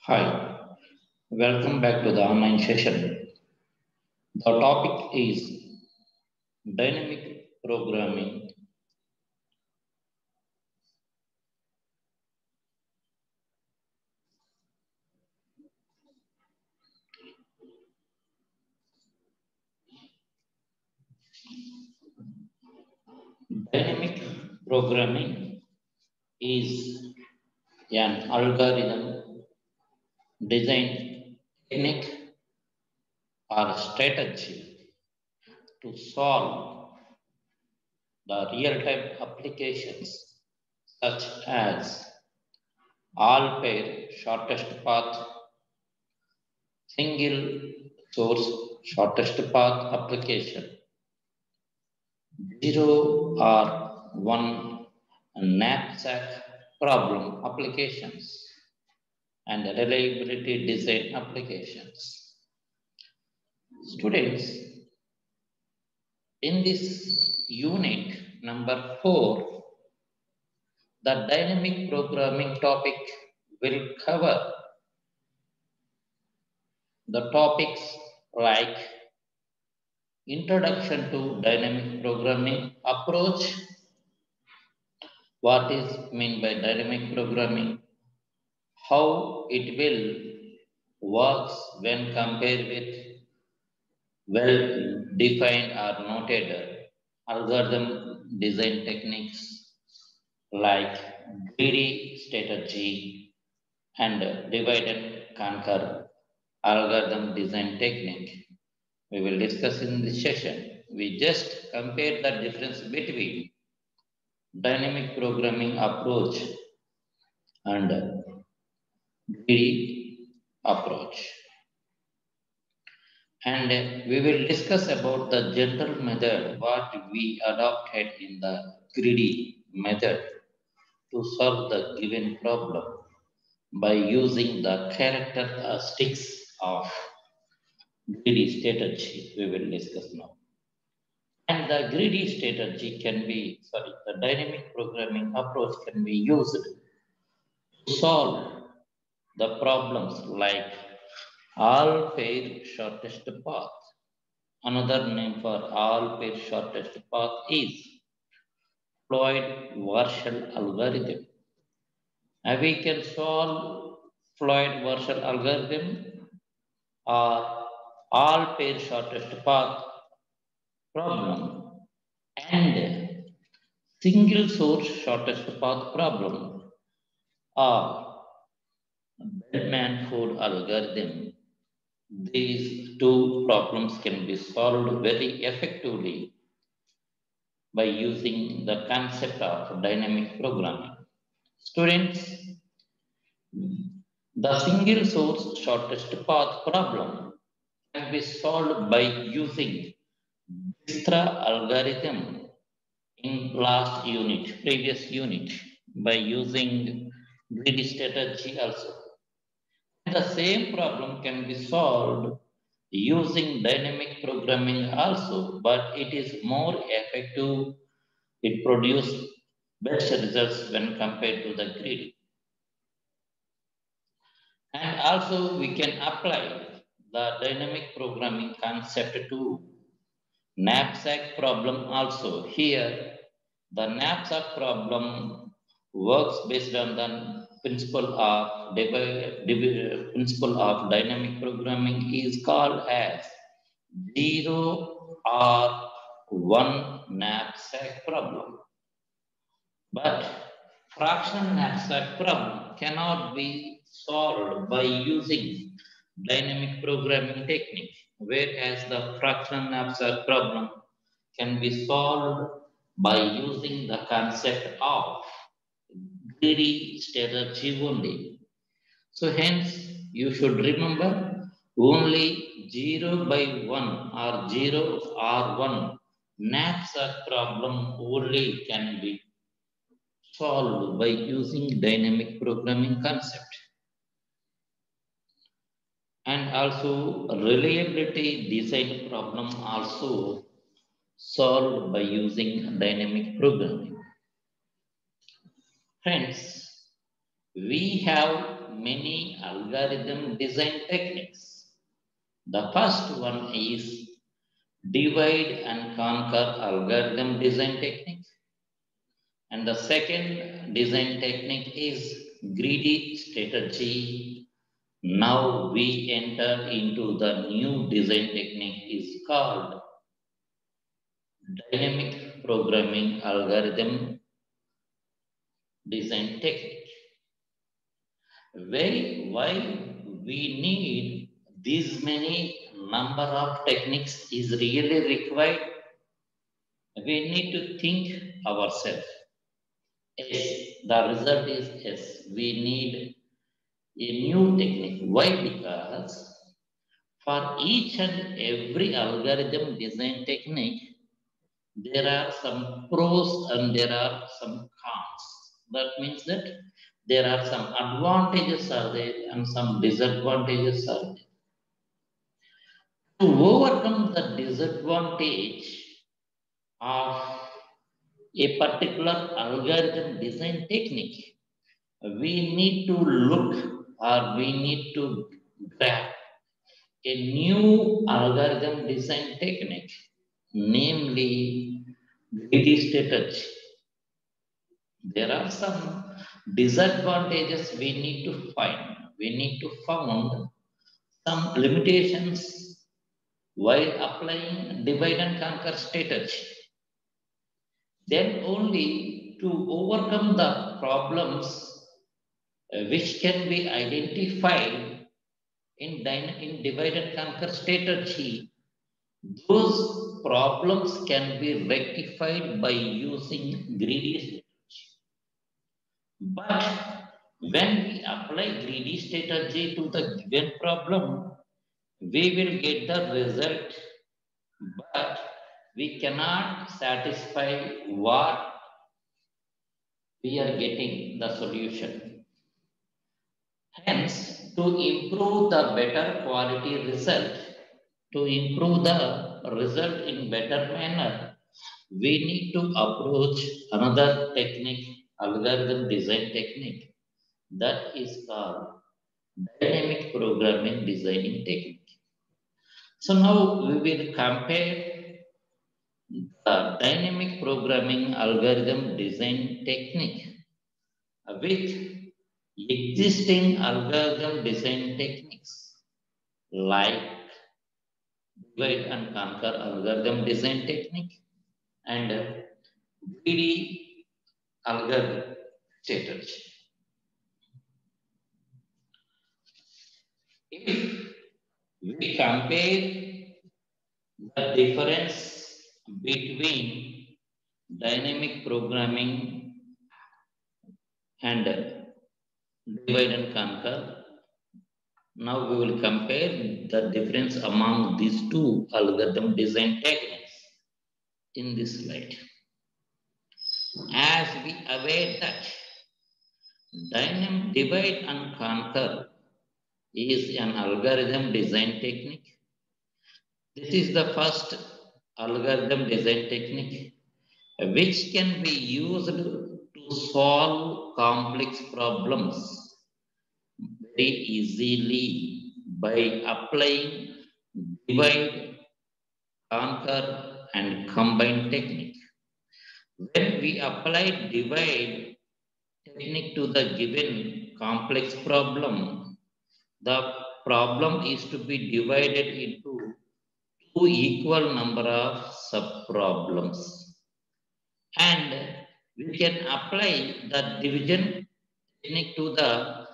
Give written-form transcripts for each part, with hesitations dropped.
Hi, welcome back to the online session. The topic is dynamic programming. Dynamic programming is an algorithm, design technique, or strategy to solve the real-time applications such as all pair shortest path, single source shortest path application, zero or one knapsack problem applications, and reliability design applications. Students, in this unit number 4, the dynamic programming topic will cover the topics like introduction to dynamic programming approach, what is meant by dynamic programming, how it will works when compared with well defined or noted algorithm design techniques like greedy strategy and divide and conquer algorithm design technique. We will discuss in this session. We just compare the difference between dynamic programming approach and greedy approach. And we will discuss about the general method what we adopted in the greedy method to solve the given problem by using the characteristics of greedy strategy. We will discuss now. And the greedy strategy can be, the dynamic programming approach can be used to solve the problems like all pair shortest path. Another name for all pair shortest path is Floyd-Warshall algorithm. And we can solve Floyd-Warshall algorithm or all pair shortest path problem and single source shortest path problem or Bellman-Ford algorithm. These two problems can be solved very effectively by using the concept of dynamic programming. Students, the single source shortest path problem can be solved by using Dijkstra algorithm in previous unit, by using greedy strategy also. The same problem can be solved using dynamic programming also, but it is more effective. It produces better results when compared to the grid. And also we can apply the dynamic programming concept to knapsack problem also. Here, the knapsack problem works based on the principle of dynamic programming is called as zero or one knapsack problem. But fractional knapsack problem cannot be solved by using dynamic programming technique, whereas the fractional knapsack problem can be solved by using the concept of greedy strategy only. So hence you should remember only 0 by 1 or 0 or 1 knapsack problem only can be solved by using dynamic programming concept. And also reliability design problem also solved by using dynamic programming. Friends, we have many algorithm design techniques. The first one is divide and conquer algorithm design technique. And the second design technique is greedy strategy. Now we enter into the new design technique is called dynamic programming algorithm design technique. Why we need these many number of techniques is really required. We need to think ourselves. Yes, the result is yes, we need a new technique. Why? Because for each and every algorithm design technique, there are some pros and there are some cons. That means that there are some advantages are there and some disadvantages are there. To overcome the disadvantage of a particular algorithm design technique, we need to look or we need to grab a new algorithm design technique, namely greedy strategy. There are some disadvantages we need to find. We need to find some limitations while applying divide and conquer strategy. Then only to overcome the problems which can be identified in divide and conquer strategy, those problems can be rectified by using greedy strategy. But when we apply greedy strategy to the given problem, we will get the result, but we cannot satisfy what we are getting the solution. Hence, to improve the better quality result, to improve the result in better manner, we need to approach another technique, algorithm design technique, that is called dynamic programming designing technique. So now we will compare the dynamic programming algorithm design technique with existing algorithm design techniques like divide and conquer algorithm design technique and greedy algorithm strategy. If we compare the difference between dynamic programming and divide and conquer, now we will compare the difference among these two algorithm design techniques in this slide. As we aware that dynamic divide and conquer is an algorithm design technique. This is the first algorithm design technique which can be used to solve complex problems very easily by applying divide, conquer, and combine technique. When we apply divide technique to the given complex problem, the problem is to be divided into two equal number of sub-problems. And we can apply the division technique to the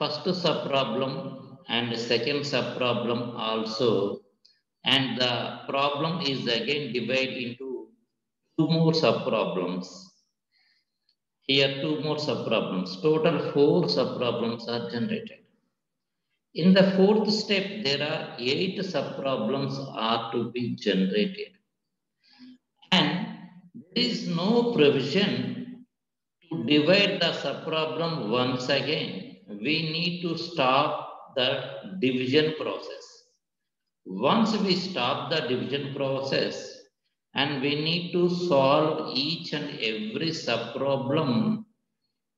first sub-problem and second sub-problem also. And the problem is again divided into two more sub-problems. Here two more sub-problems. Total 4 sub-problems are generated. In the fourth step, there are 8 sub-problems are to be generated. And there is no provision to divide the sub-problem once again. We need to stop the division process. Once we stop the division process, and we need to solve each and every sub-problem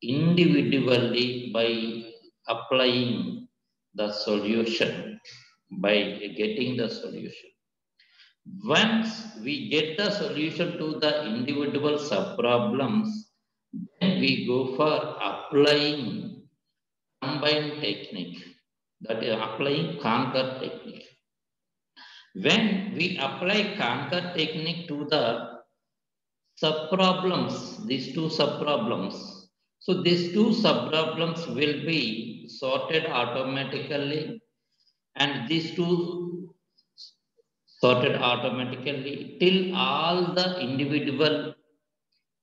individually by applying the solution, by getting the solution. Once we get the solution to the individual subproblems, then we go for applying combined technique, that is applying conquer technique. When we apply conquer technique to the subproblems, these two subproblems, so these two subproblems will be sorted automatically, and these two sorted automatically till all the individual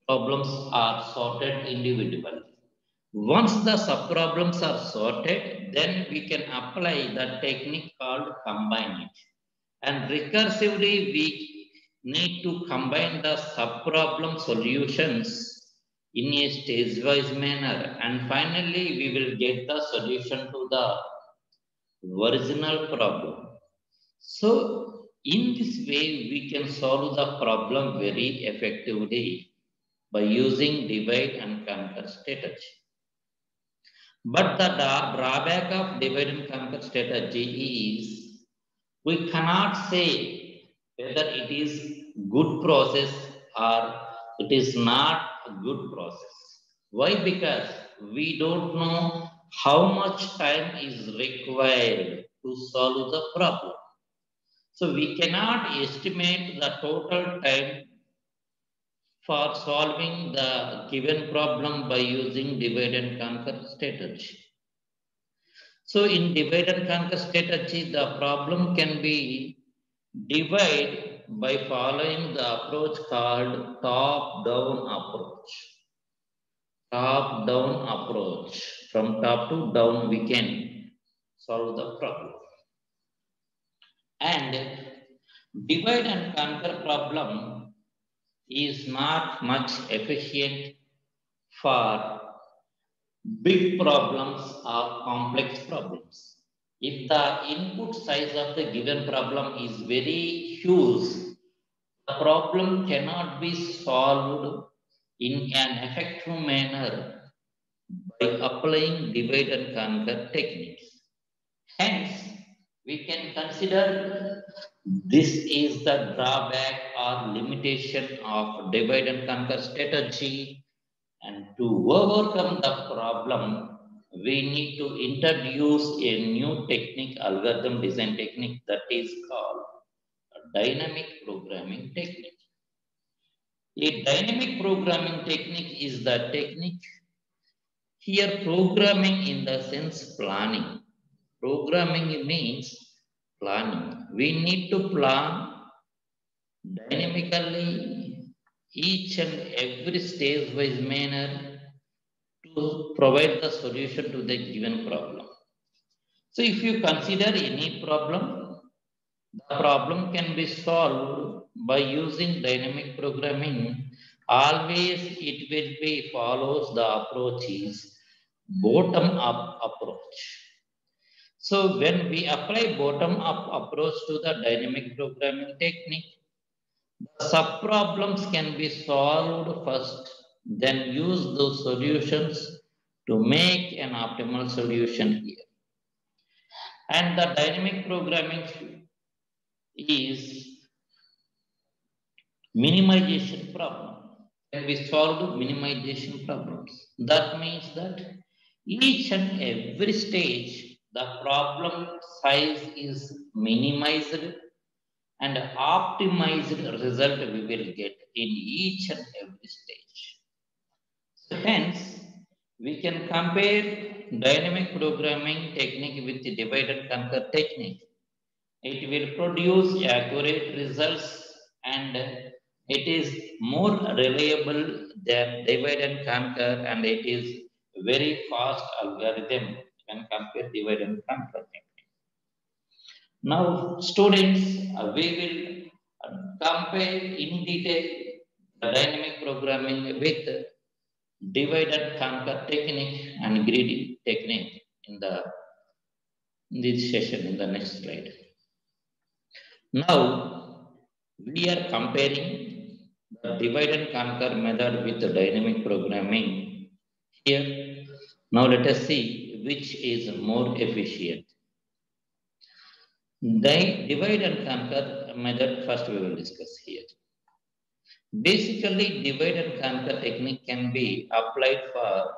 problems are sorted individually. Once the subproblems are sorted, then we can apply the technique called combine it. And recursively, we need to combine the subproblem solutions in a stage-wise manner. And finally, we will get the solution to the original problem. So, in this way, we can solve the problem very effectively by using divide and conquer strategy. But the drawback of divide and conquer strategy is we cannot say whether it is good process or it is not a good process. Why? Because we don't know how much time is required to solve the problem. So we cannot estimate the total time for solving the given problem by using divide and conquer strategy. So in divide and conquer strategy, the problem can be divided by following the approach called top-down approach. Top-down approach. From top to down, we can solve the problem. And divide and conquer problem is not much efficient for big problems or complex problems. If the input size of the given problem is very huge, the problem cannot be solved in an effective manner by applying divide and conquer techniques. Hence, we can consider this is the drawback or limitation of divide and conquer strategy. And to overcome the problem, we need to introduce a new technique, algorithm design technique, that is called a dynamic programming technique. A dynamic programming technique is the technique here, programming in the sense planning. Programming means planning. We need to plan dynamically each and every stage-wise manner to provide the solution to the given problem. So if you consider any problem, the problem can be solved by using dynamic programming. Always it will be follows the approach is bottom-up approach. So when we apply bottom-up approach to the dynamic programming technique, the subproblems can be solved first, then use those solutions to make an optimal solution here. And the dynamic programming is minimization problem. When we solve minimization problems, that means that each and every stage, the problem size is minimized and optimized result we will get in each and every stage. So hence, we can compare dynamic programming technique with the divide and conquer technique. It will produce accurate results and it is more reliable than divide and conquer, and it is very fast algorithm when compared divide and conquer technique. Now, students, we will compare in detail the dynamic programming with divide and conquer technique and greedy technique in this session in the next slide. Now, we are comparing the divide and conquer method with the dynamic programming here. Now, let us see which is more efficient. The divide and conquer method first we will discuss here. Basically, divide and conquer technique can be applied for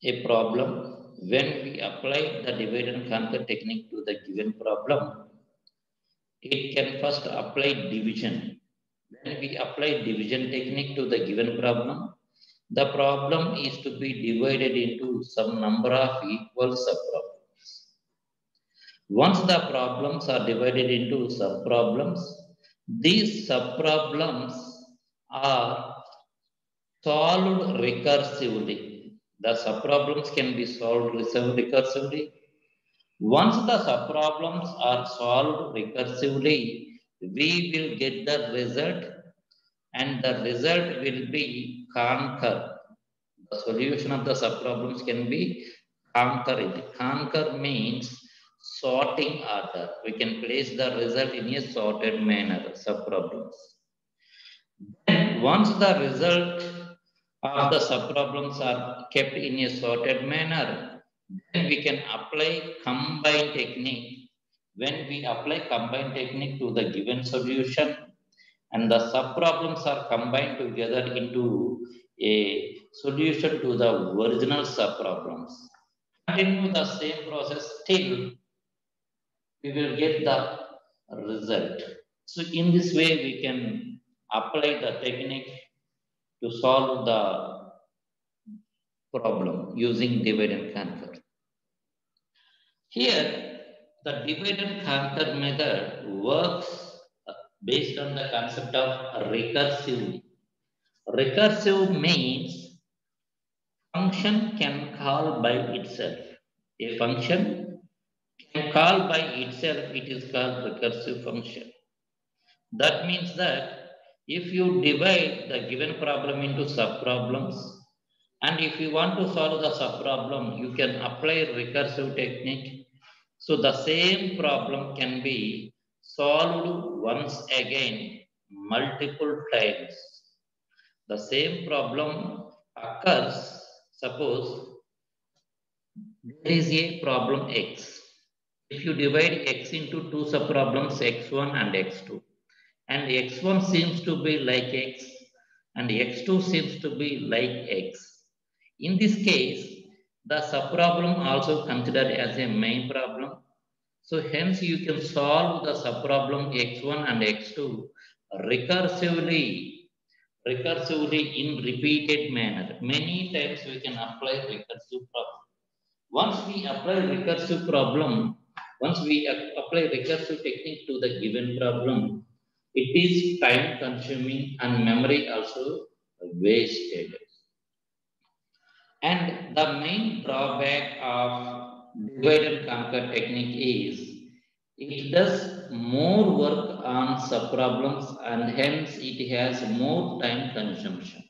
a problem. When we apply the divide and conquer technique to the given problem, it can first apply division. When we apply division technique to the given problem, the problem is to be divided into some number of equal subproblems. Once the problems are divided into subproblems, these subproblems are solved recursively. The subproblems can be solved recursively. Once the subproblems are solved recursively, we will get the result, and the result will be conquer. The solution of the subproblems can be conquer. Conquer means sorting order. We can place the result in a sorted manner, subproblems. Then once the result of the subproblems are kept in a sorted manner, then we can apply combine technique. When we apply combine technique to the given solution and the subproblems are combined together into a solution to the original subproblems. Continue the same process till we will get the result. So in this way, we can apply the technique to solve the problem using divide and conquer. Here, the divide and conquer method works based on the concept of recursive. Recursive means function can call by itself. A function can call by itself, it is called recursive function. That means that if you divide the given problem into subproblems, and if you want to solve the subproblem, you can apply recursive technique. So the same problem can be solved once again, multiple times. The same problem occurs, suppose there is a problem X. If you divide X into two subproblems, X1 and X2, and X1 seems to be like X, and X2 seems to be like X. In this case, the subproblem also considered as a main problem. So hence you can solve the subproblem X1 and X2 recursively in repeated manner. Many times we can apply recursive problem. Once we apply recursive problem, once we apply recursive technique to the given problem, it is time consuming and memory also wasted. And the main drawback of divide and conquer technique is it does more work on subproblems and hence it has more time consumption.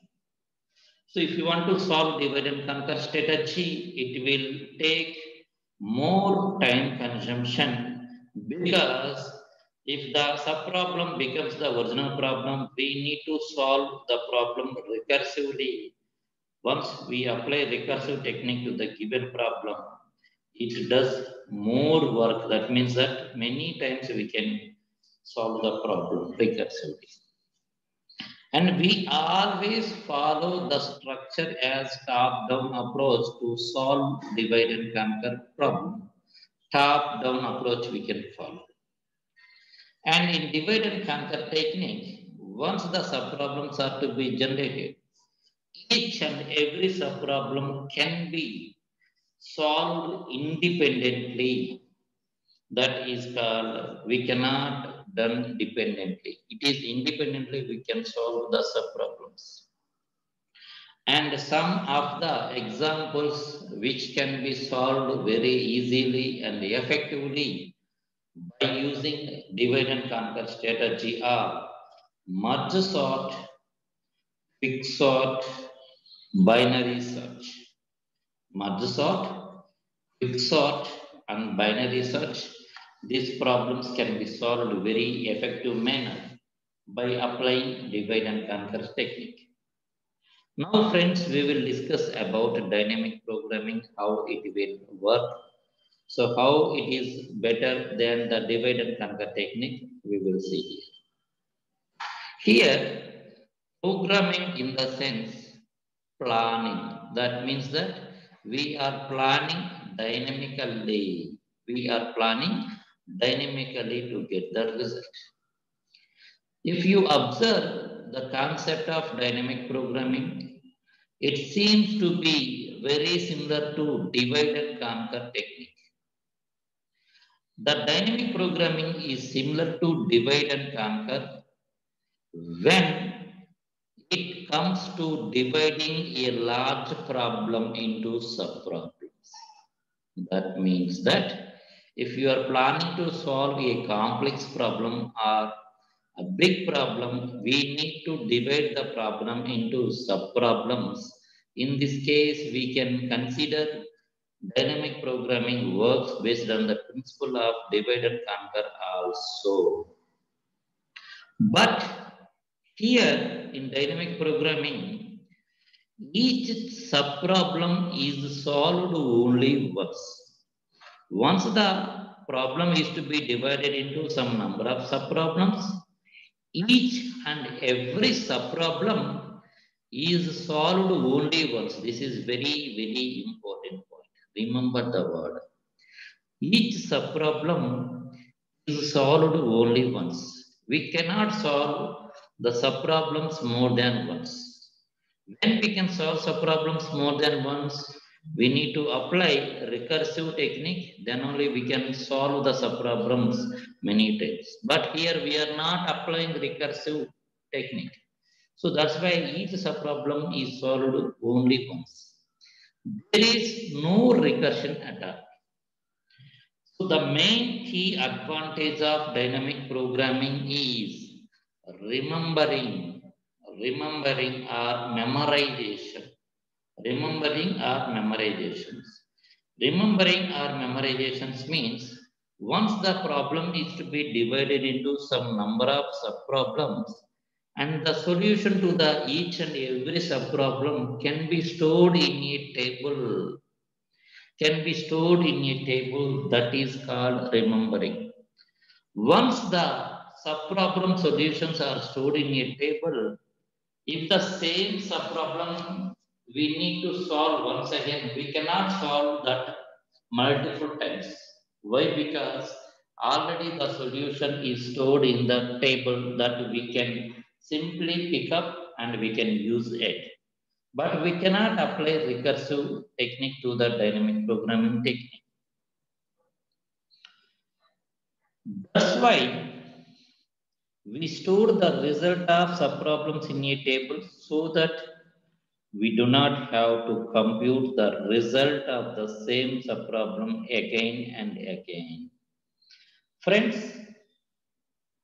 So if you want to solve divide and conquer strategy, it will take more time consumption because if the subproblem becomes the original problem, we need to solve the problem recursively. Once we apply recursive technique to the given problem, it does more work. That means that many times we can solve the problem recursively. And we always follow the structure as top-down approach to solve divide and conquer problem. Top-down approach we can follow. And in divide and conquer technique, once the subproblems are to be generated, each and every subproblem can be solved independently. That is called, we cannot done dependently. It is independently we can solve the subproblems. And some of the examples which can be solved very easily and effectively by using divide and conquer strategy are merge sort, quick sort, binary search. Merge sort, quick sort, and binary search. These problems can be solved very effective manner by applying divide and conquer technique. Now, friends, we will discuss about dynamic programming, how it will work. So, how it is better than the divide and conquer technique, we will see here. Programming in the sense planning. That means that we are planning dynamically. We are planning dynamically to get the result. If you observe the concept of dynamic programming, it seems to be very similar to divide and conquer technique. The dynamic programming is similar to divide and conquer when it comes to dividing a large problem into subproblems. That means that if you are planning to solve a complex problem or a big problem, we need to divide the problem into subproblems. In this case, we can consider dynamic programming works based on the principle of divide and conquer also. But here in dynamic programming, each subproblem is solved only once. Once the problem is to be divided into some number of subproblems, each and every subproblem is solved only once. This is very, very important point. Remember the word. Each subproblem is solved only once. We cannot solve the subproblems more than once. When we can solve subproblems more than once, we need to apply recursive technique, then only we can solve the subproblems many times. But here we are not applying recursive technique. So that's why each subproblem is solved only once. There is no recursion at all. So the main key advantage of dynamic programming is remembering, remembering or memorization. Remembering or memorizations. Remembering or memorizations means once the problem is to be divided into some number of subproblems, and the solution to the each and every subproblem can be stored in a table, can be stored in a table that is called remembering. Once the subproblem solutions are stored in a table, if the same subproblem we need to solve once again, we cannot solve that multiple times. Why? Because already the solution is stored in the table that we can simply pick up and we can use it. But we cannot apply recursive technique to the dynamic programming technique. That's why we store the result of subproblems in a table so that we do not have to compute the result of the same subproblem again and again. Friends,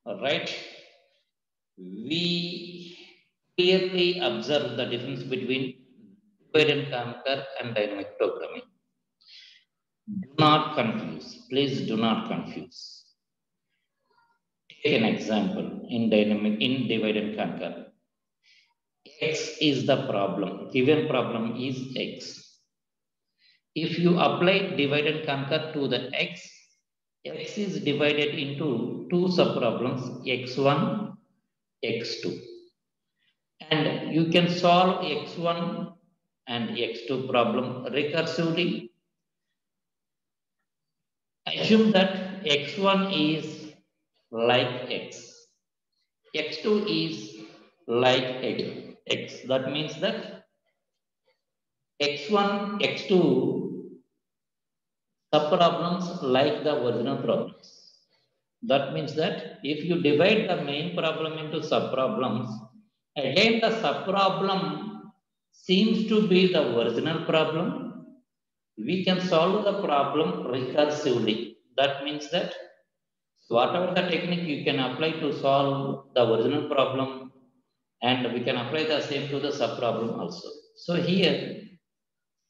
right, we clearly observe the difference between divide and conquer and dynamic programming. Do not confuse. Please do not confuse. Take an example in dynamic in divide and conquer. X is the problem. Given problem is X. If you apply divide and conquer to the X, X is divided into two subproblems, X1, X2. And you can solve X1 and X2 problem recursively. Assume that X1 is like X. X2 is like X. That means that X1, X2 subproblems like the original problems. That means that if you divide the main problem into subproblems, again the subproblem seems to be the original problem. We can solve the problem recursively. That means that whatever the technique you can apply to solve the original problem, and we can apply the same to the subproblem also. So here,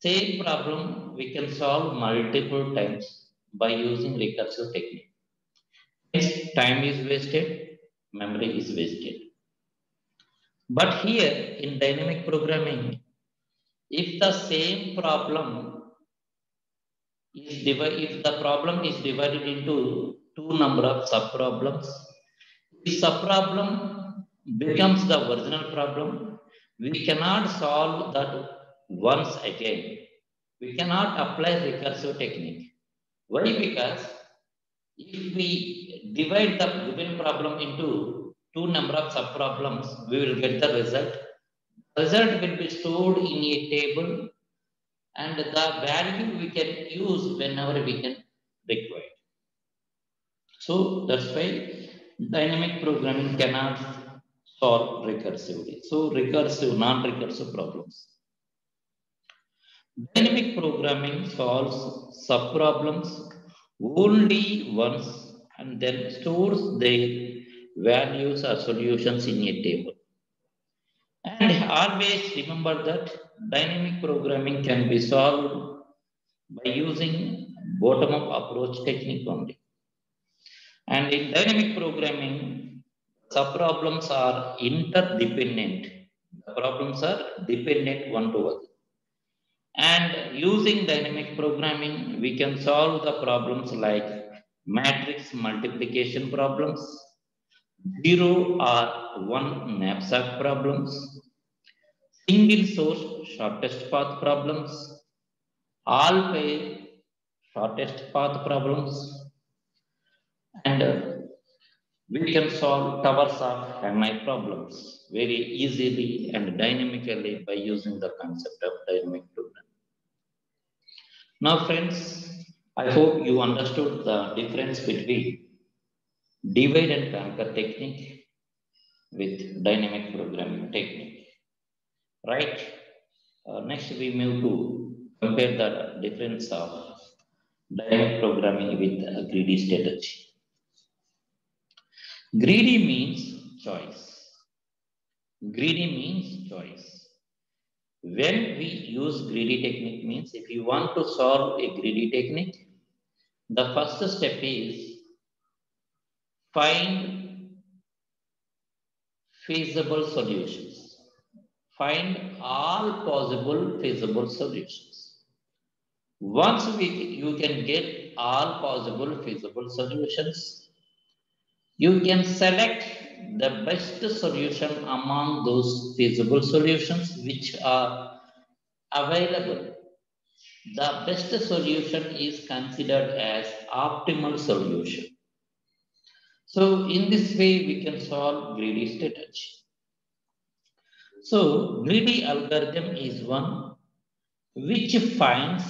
same problem we can solve multiple times by using recursive technique. Hence, time is wasted, memory is wasted. But here in dynamic programming, if the same problem if the problem is divided into two number of subproblems, if subproblem becomes the original problem, we cannot solve that once again. We cannot apply recursive technique. Why? Because if we divide the given problem into two number of subproblems, we will get the result. Result will be stored in a table and the value we can use whenever we can require. So that's why dynamic programming cannot solve recursively. So recursive, non-recursive problems. Dynamic programming solves subproblems only once and then stores their values or solutions in a table. And always remember that dynamic programming can be solved by using bottom-up approach technique only. And in dynamic programming, subproblems are interdependent. The problems are dependent one to other. And using dynamic programming, we can solve the problems like matrix multiplication problems, 0 or 1 knapsack problems, single source shortest path problems, all pair shortest path problems, and we can solve towers of Hanai problems very easily and dynamically by using the concept of dynamic programming. Now, friends, I hope you understood the difference between divide and conquer technique with dynamic programming technique. Right? Next, we move to compare the difference of dynamic programming with greedy strategy. Greedy means choice. Greedy means choice. When we use greedy technique means if you want to solve a greedy technique, the first step is find feasible solutions. Find all possible feasible solutions. Once you can get all possible feasible solutions, you can select the best solution among those feasible solutions which are available. The best solution is considered as optimal solution. So in this way, we can solve greedy strategy. So greedy algorithm is one which finds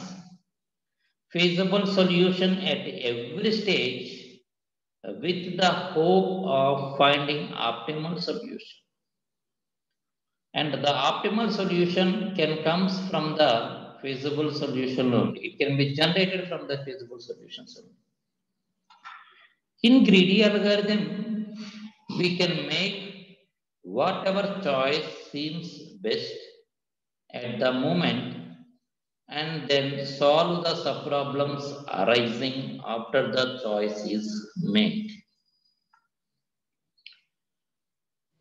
feasible solution at every stage with the hope of finding optimal solution. And the optimal solution can comes from the feasible solution only. It can be generated from the feasible solutions only. In greedy algorithm, we can make whatever choice seems best at the moment and then solve the subproblems arising after the choice is made.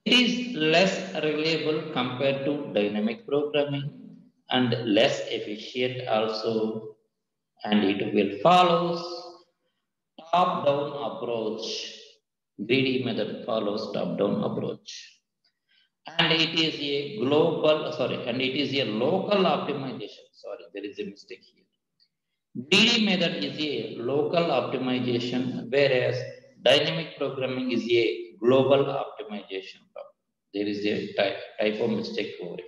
It is less reliable compared to dynamic programming and less efficient also, and it will follow top-down approach. Greedy method follows top-down approach. And it is a and it is a local optimization. Sorry, there is a mistake here. Greedy method is a local optimization, whereas dynamic programming is a global optimization problem. There is a typo mistake over here.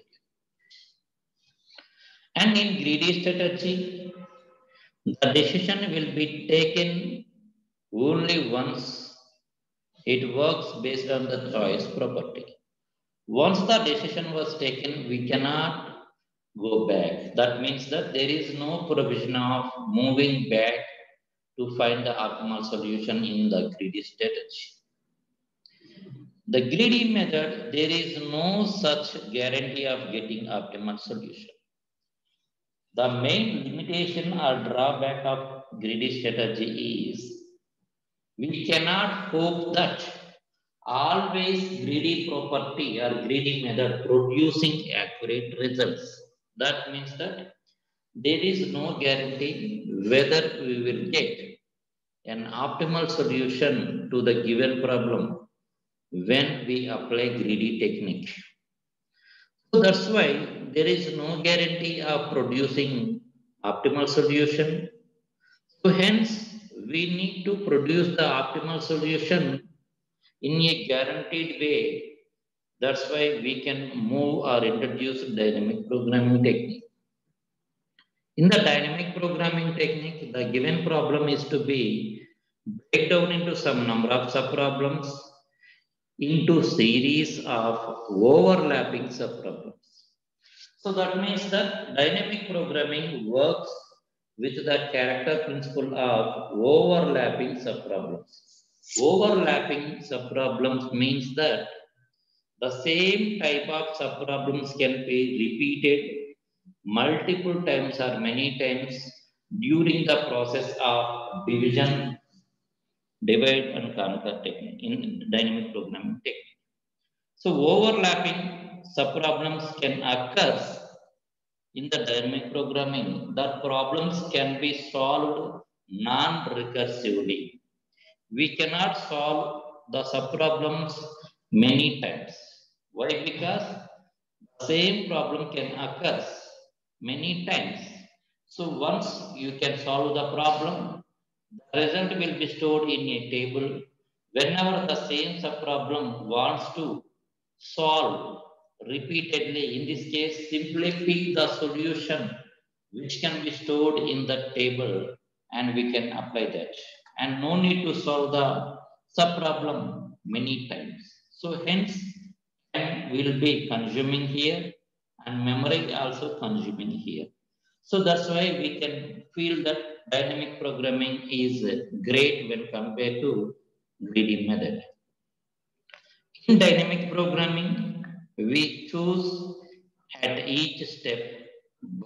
And in greedy strategy, the decision will be taken only once. It works based on the choice property. Once the decision was taken, we cannot go back. That means that there is no provision of moving back to find the optimal solution in the greedy strategy. The greedy method, there is no such guarantee of getting optimal solution. The main limitation or drawback of greedy strategy is we cannot hope that always greedy property or greedy method producing accurate results. That means that there is no guarantee whether we will get an optimal solution to the given problem when we apply greedy technique. So that's why there is no guarantee of producing optimal solution. So hence we need to produce the optimal solution in a guaranteed way. That's why we can move or introduce dynamic programming technique. In the dynamic programming technique, the given problem is to be break down into some number of subproblems into series of overlapping subproblems. So that means that dynamic programming works with the character principle of overlapping subproblems. Overlapping subproblems means that the same type of subproblems can be repeated multiple times or many times during the process of division, divide and conquer technique in dynamic programming technique. So overlapping subproblems can occur in the dynamic programming. That problems can be solved non-recursively. We cannot solve the subproblems many times. Why? Because the same problem can occur many times. So once you can solve the problem, the result will be stored in a table. Whenever the same subproblem wants to solve repeatedly, in this case, simply pick the solution which can be stored in the table and we can apply that. And no need to solve the subproblem many times. So hence, time will be consuming here and memory also consuming here. So that's why we can feel that dynamic programming is great when compared to greedy method. In dynamic programming, we choose at each step,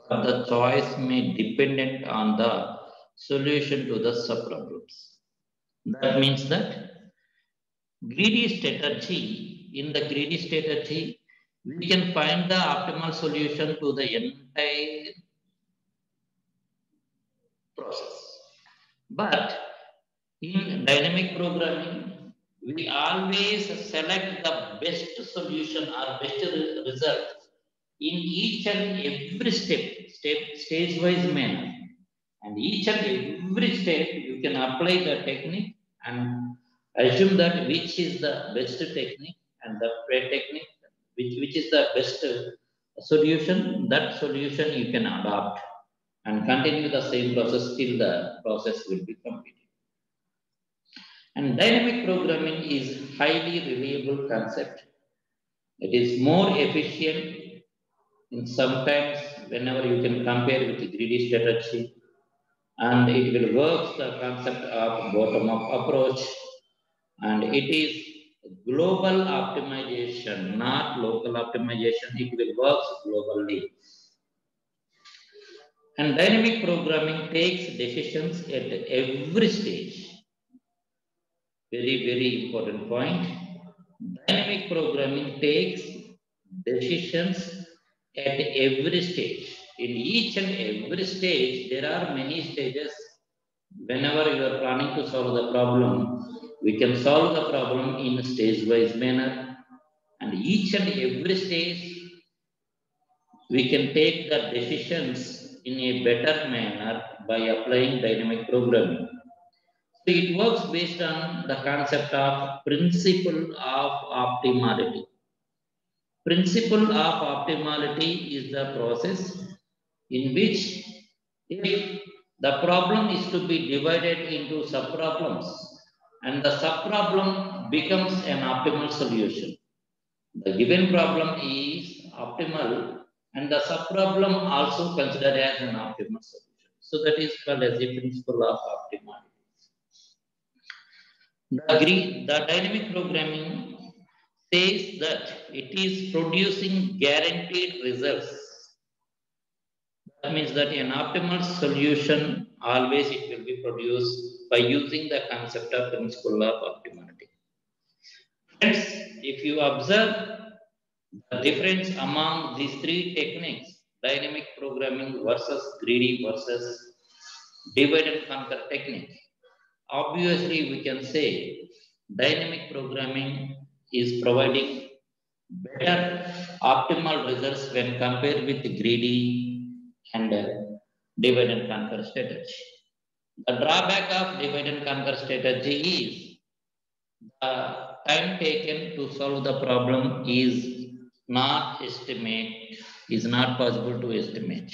but the choice may dependent on the solution to the subproblems. That means that in the greedy strategy, we can find the optimal solution to the entire process. But in dynamic programming, we always select the best solution or best result in each and every stage-wise manner. And each and every step, you can apply the technique and assume that which is the best technique and the technique, which is the best solution, that solution you can adopt and continue the same process till the process will be completed. And dynamic programming is highly reliable concept. It is more efficient in sometimes whenever you can compare with the greedy strategy, and it will work the concept of bottom-up approach, and it is global optimization, not local optimization. It will work globally. And dynamic programming takes decisions at every stage. Very, very important point. Dynamic programming takes decisions at every stage. In each and every stage, there are many stages. Whenever you are planning to solve the problem, we can solve the problem in a stage-wise manner. And each and every stage, we can take the decisions in a better manner by applying dynamic programming. So it works based on the concept of principle of optimality. Principle of optimality is the process in which if the problem is to be divided into subproblems and the subproblem becomes an optimal solution. The given problem is optimal and the subproblem also considered as an optimal solution. So that is called as the principle of optimality. The dynamic programming says that it is producing guaranteed results. That means that an optimal solution always it will be produced by using the concept of principle of optimality. Friends, if you observe the difference among these three techniques, dynamic programming versus greedy versus divide and conquer technique, obviously we can say dynamic programming is providing better optimal results when compared with greedy and divide and conquer strategy. The drawback of divide and conquer strategy is the time taken to solve the problem is not possible to estimate,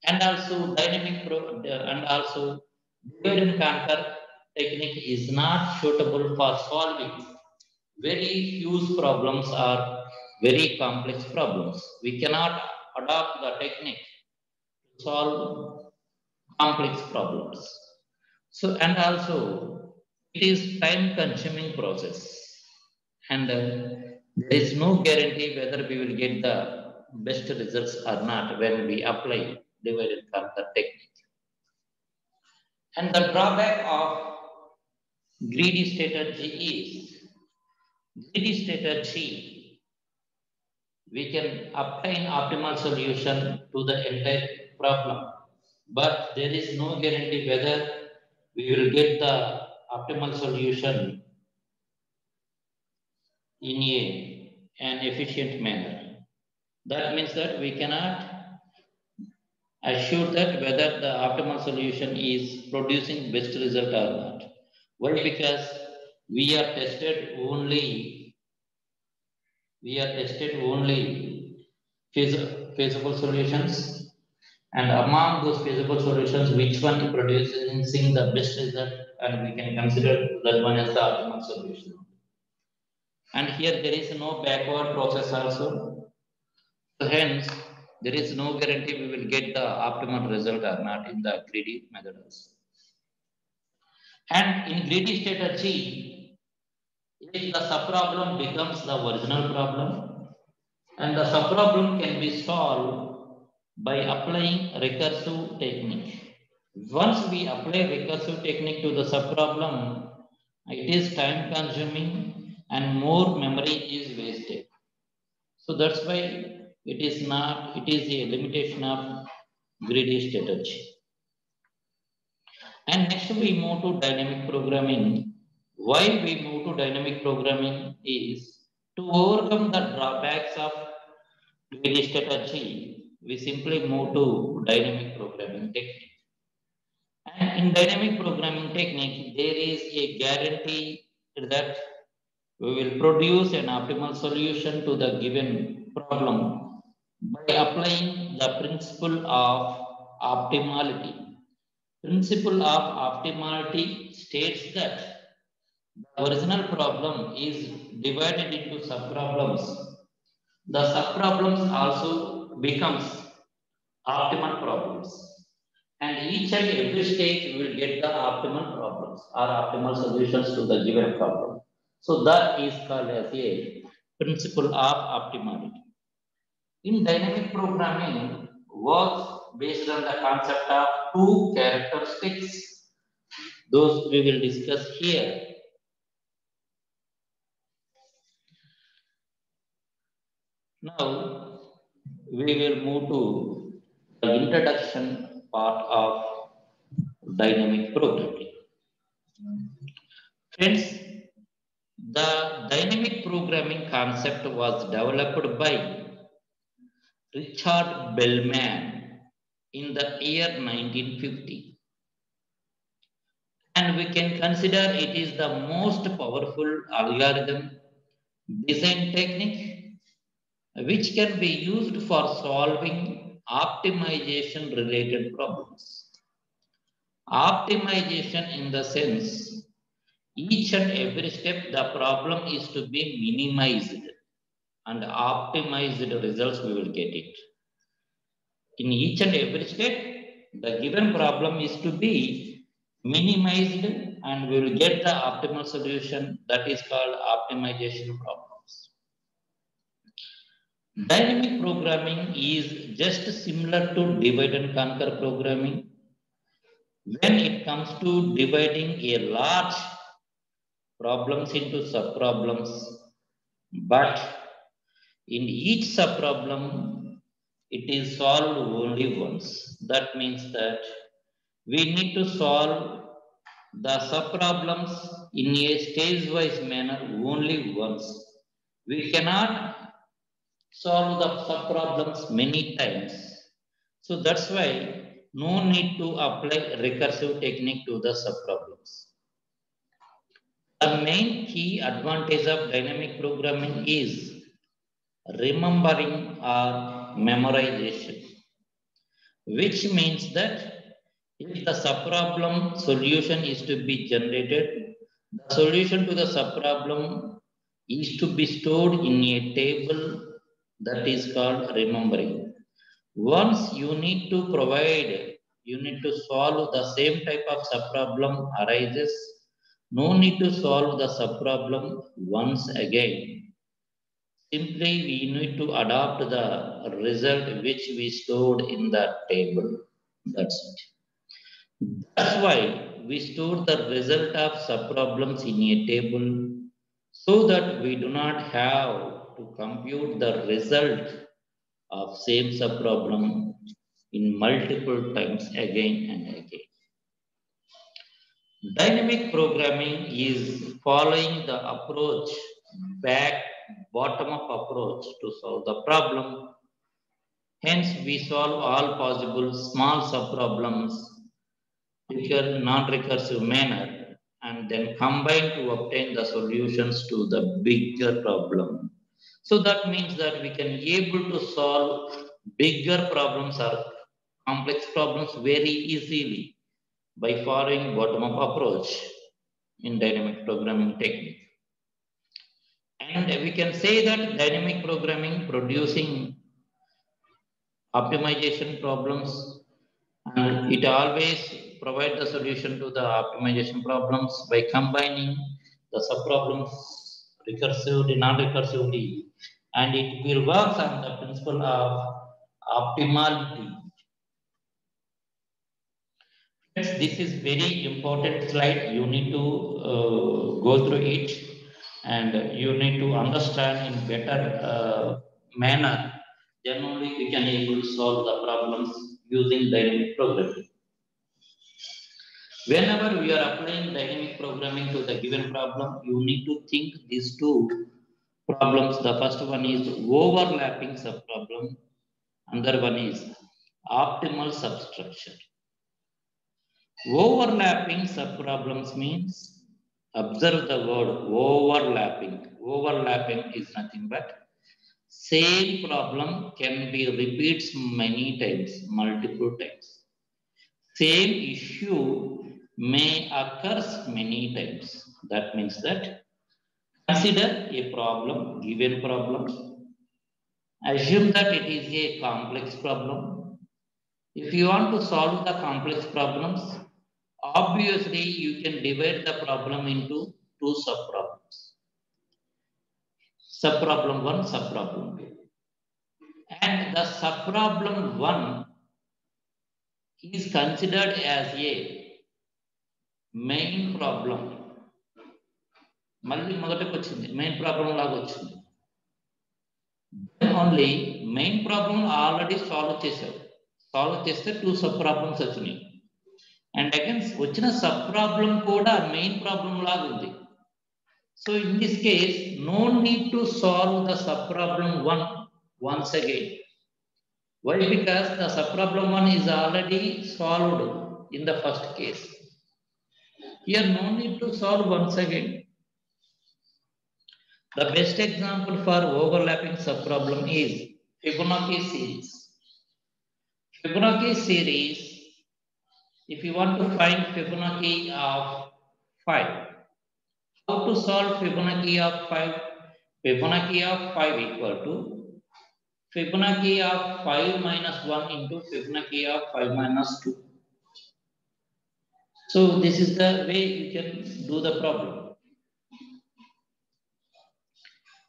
and also and also divide and conquer technique is not suitable for solving very huge problems or very complex problems. We cannot adopt the technique to solve complex problems. So, and also it is time consuming process, and there is no guarantee whether we will get the best results or not when we apply divide and conquer technique. And the drawback of greedy strategy is greedy strategy we can obtain optimal solution to the entire problem, but there is no guarantee whether we will get the optimal solution in an efficient manner. That means that we cannot assure that whether the optimal solution is producing best result or not. Why? Because we are tested only we are tested only feasible solutions, and among those feasible solutions, which one producing the best result, and we can consider that one as the optimal solution. And here there is no backward process also. So hence, there is no guarantee we will get the optimal result or not in the greedy method also. And in greedy strategy, if the subproblem becomes the original problem, and the subproblem can be solved by applying recursive technique. Once we apply recursive technique to the subproblem, it is time consuming and more memory is wasted. So that's why it is a limitation of greedy strategy. And next we move to dynamic programming. Why we move to dynamic programming is to overcome the drawbacks of greedy strategy. We simply move to dynamic programming technique. And in dynamic programming technique, there is a guarantee that we will produce an optimal solution to the given problem by applying the principle of optimality. Principle of optimality states that the original problem is divided into subproblems. The subproblems also becomes optimal problems, and each and every stage will get the optimal problems or optimal solutions to the given problem. So that is called as a principle of optimality. In dynamic programming, works based on the concept of two characteristics. Those we will discuss here. Now, we will move to the introduction part of dynamic programming. Friends, the dynamic programming concept was developed by Richard Bellman in the year 1950. And we can consider it is the most powerful algorithm design technique which can be used for solving optimization related problems. Optimization in the sense each and every step the problem is to be minimized and optimized results we will get it. In each and every step, the given problem is to be minimized and we will get the optimal solution that is called optimization problems. Dynamic programming is just similar to divide and conquer programming when it comes to dividing a large problems into subproblems, but in each subproblem, it is solved only once. That means that we need to solve the subproblems in a stage-wise manner only once. We cannot solve the subproblems many times. So that's why no need to apply recursive technique to the subproblems. The main key advantage of dynamic programming is remembering or memorization, which means that if the subproblem solution is to be generated, the solution to the subproblem is to be stored in a table that is called remembering. Once you need to provide, you need to solve the same type of subproblem arises, no need to solve the subproblem once again. Simply we need to adopt the result which we stored in the table. That's it. That's why we store the result of subproblems in a table so that we do not have to compute the result of same subproblem in multiple times again and again. Dynamic programming is following the approach back bottom up approach to solve the problem. Hence, we solve all possible small subproblems in non-recursive manner and then combine to obtain the solutions to the bigger problem. So that means that we can able to solve bigger problems or complex problems very easily by following bottom-up approach in dynamic programming technique. And we can say that dynamic programming producing optimization problems, and it always provide the solution to the optimization problems by combining the subproblems recursively, non-recursively, and it will work on the principle of optimality. This is very important slide. You need to go through it and you need to understand in better manner. Then only we can able to solve the problems using dynamic programming. Whenever we are applying dynamic programming to the given problem, you need to think these two problems. The first one is overlapping subproblem. Another one is optimal substructure. Overlapping subproblems means, observe the word overlapping. Overlapping is nothing but same problem can be repeats many times, multiple times. Same issue may occur many times. That means that consider a problem, given problem. Assume that it is a complex problem. If you want to solve the complex problems, obviously you can divide the problem into two subproblems. Subproblem 1, subproblem 2. And the subproblem 1 is considered as a main problem. మళ్ళీ మొదటికి వచ్చింది main problem లాగా వచ్చింది. Only main problem already solve చేశారు. Solve చేస్తే two sub problems వచ్చినాయి. And again వచ్చిన sub problem కూడా మెయిన్ ప్రాబ్లం లాగా ఉంది. So in this case no need to solve the sub problem 1 once again. Why? Because the subproblem 1 is already solved in the first case. Here no need to solve once again. The best example for overlapping subproblem is Fibonacci series. Fibonacci series, if you want to find Fibonacci of 5, how to solve Fibonacci of 5? Fibonacci of 5 equal to Fibonacci of 5 minus 1 into Fibonacci of 5 minus 2. So this is the way you can do the problem.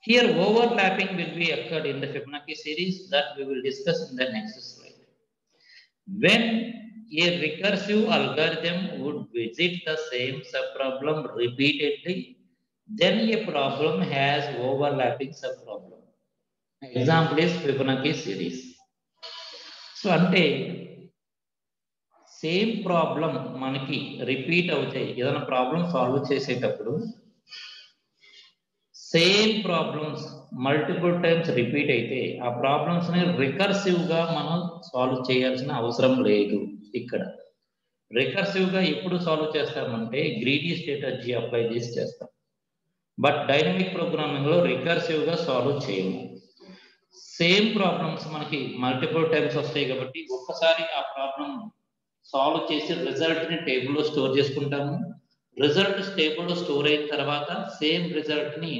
Here overlapping will be occurred in the Fibonacci series that we will discuss in the next slide. When a recursive algorithm would visit the same subproblem repeatedly, then a problem has overlapping subproblem. Example is Fibonacci series. So ante same problem మనకి repeat అవుతాయి. ఏదైనా problem solve చేసేటప్పుడు same problems multiple times repeat అయితే ఆ problems ని recursive గా మనం solve చేయాల్సిన అవసరం లేదు. ఇక్కడ రికర్సివ్ గా ఎప్పుడు సాల్వ్ చేస్తామంటే గ్రీడీ స్ట్రాటజీ అప్లై చేసి చేస్తాం. బట్ డైనమిక్ ప్రోగ్రామింగ్ లో రికర్సివ్ గా సాల్వ్ చేయము. సేమ్ ప్రాబ్లమ్స్ మనకి మల్టిపుల్ టైమ్స్ వస్తాయి కాబట్టి ఒక్కసారి ఆ ప్రాబ్లం సాల్వ్ చేసి రిజల్ట్ ని టేబుల్లో స్టోర్ చేసుకుంటాము. రిజల్ట్ టేబుల్లో స్టోర్ అయిన తర్వాత సేమ్ రిజల్ట్ ని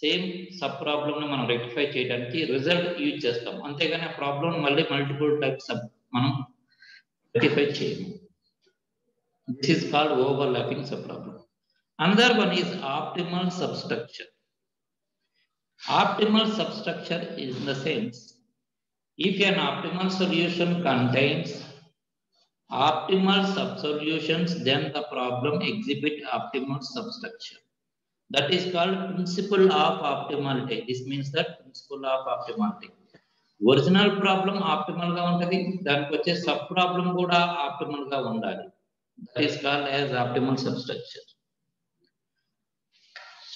సేమ్ సబ్ ప్రాబ్లమ్ ని మనం రెక్టిఫై చేయడానికి రిజల్ట్ యూజ్ చేస్తాం. అంతేగాని ఆ ప్రాబ్లం మళ్ళీ మల్టిపుల్ టైప్స్ మనం రెక్టిఫై చేయము. This is called overlapping sub problem. Another one is optimal substructure. Optimal substructure is in the sense, if an optimal solution contains optimal subsolutions, then the problem exhibit optimal substructure. That is called principle of optimality. This means that principle of optimality. Original problem optimal ga untadi, daniki vache sub problem kuda optimal ga undali. That is called as optimal substructure.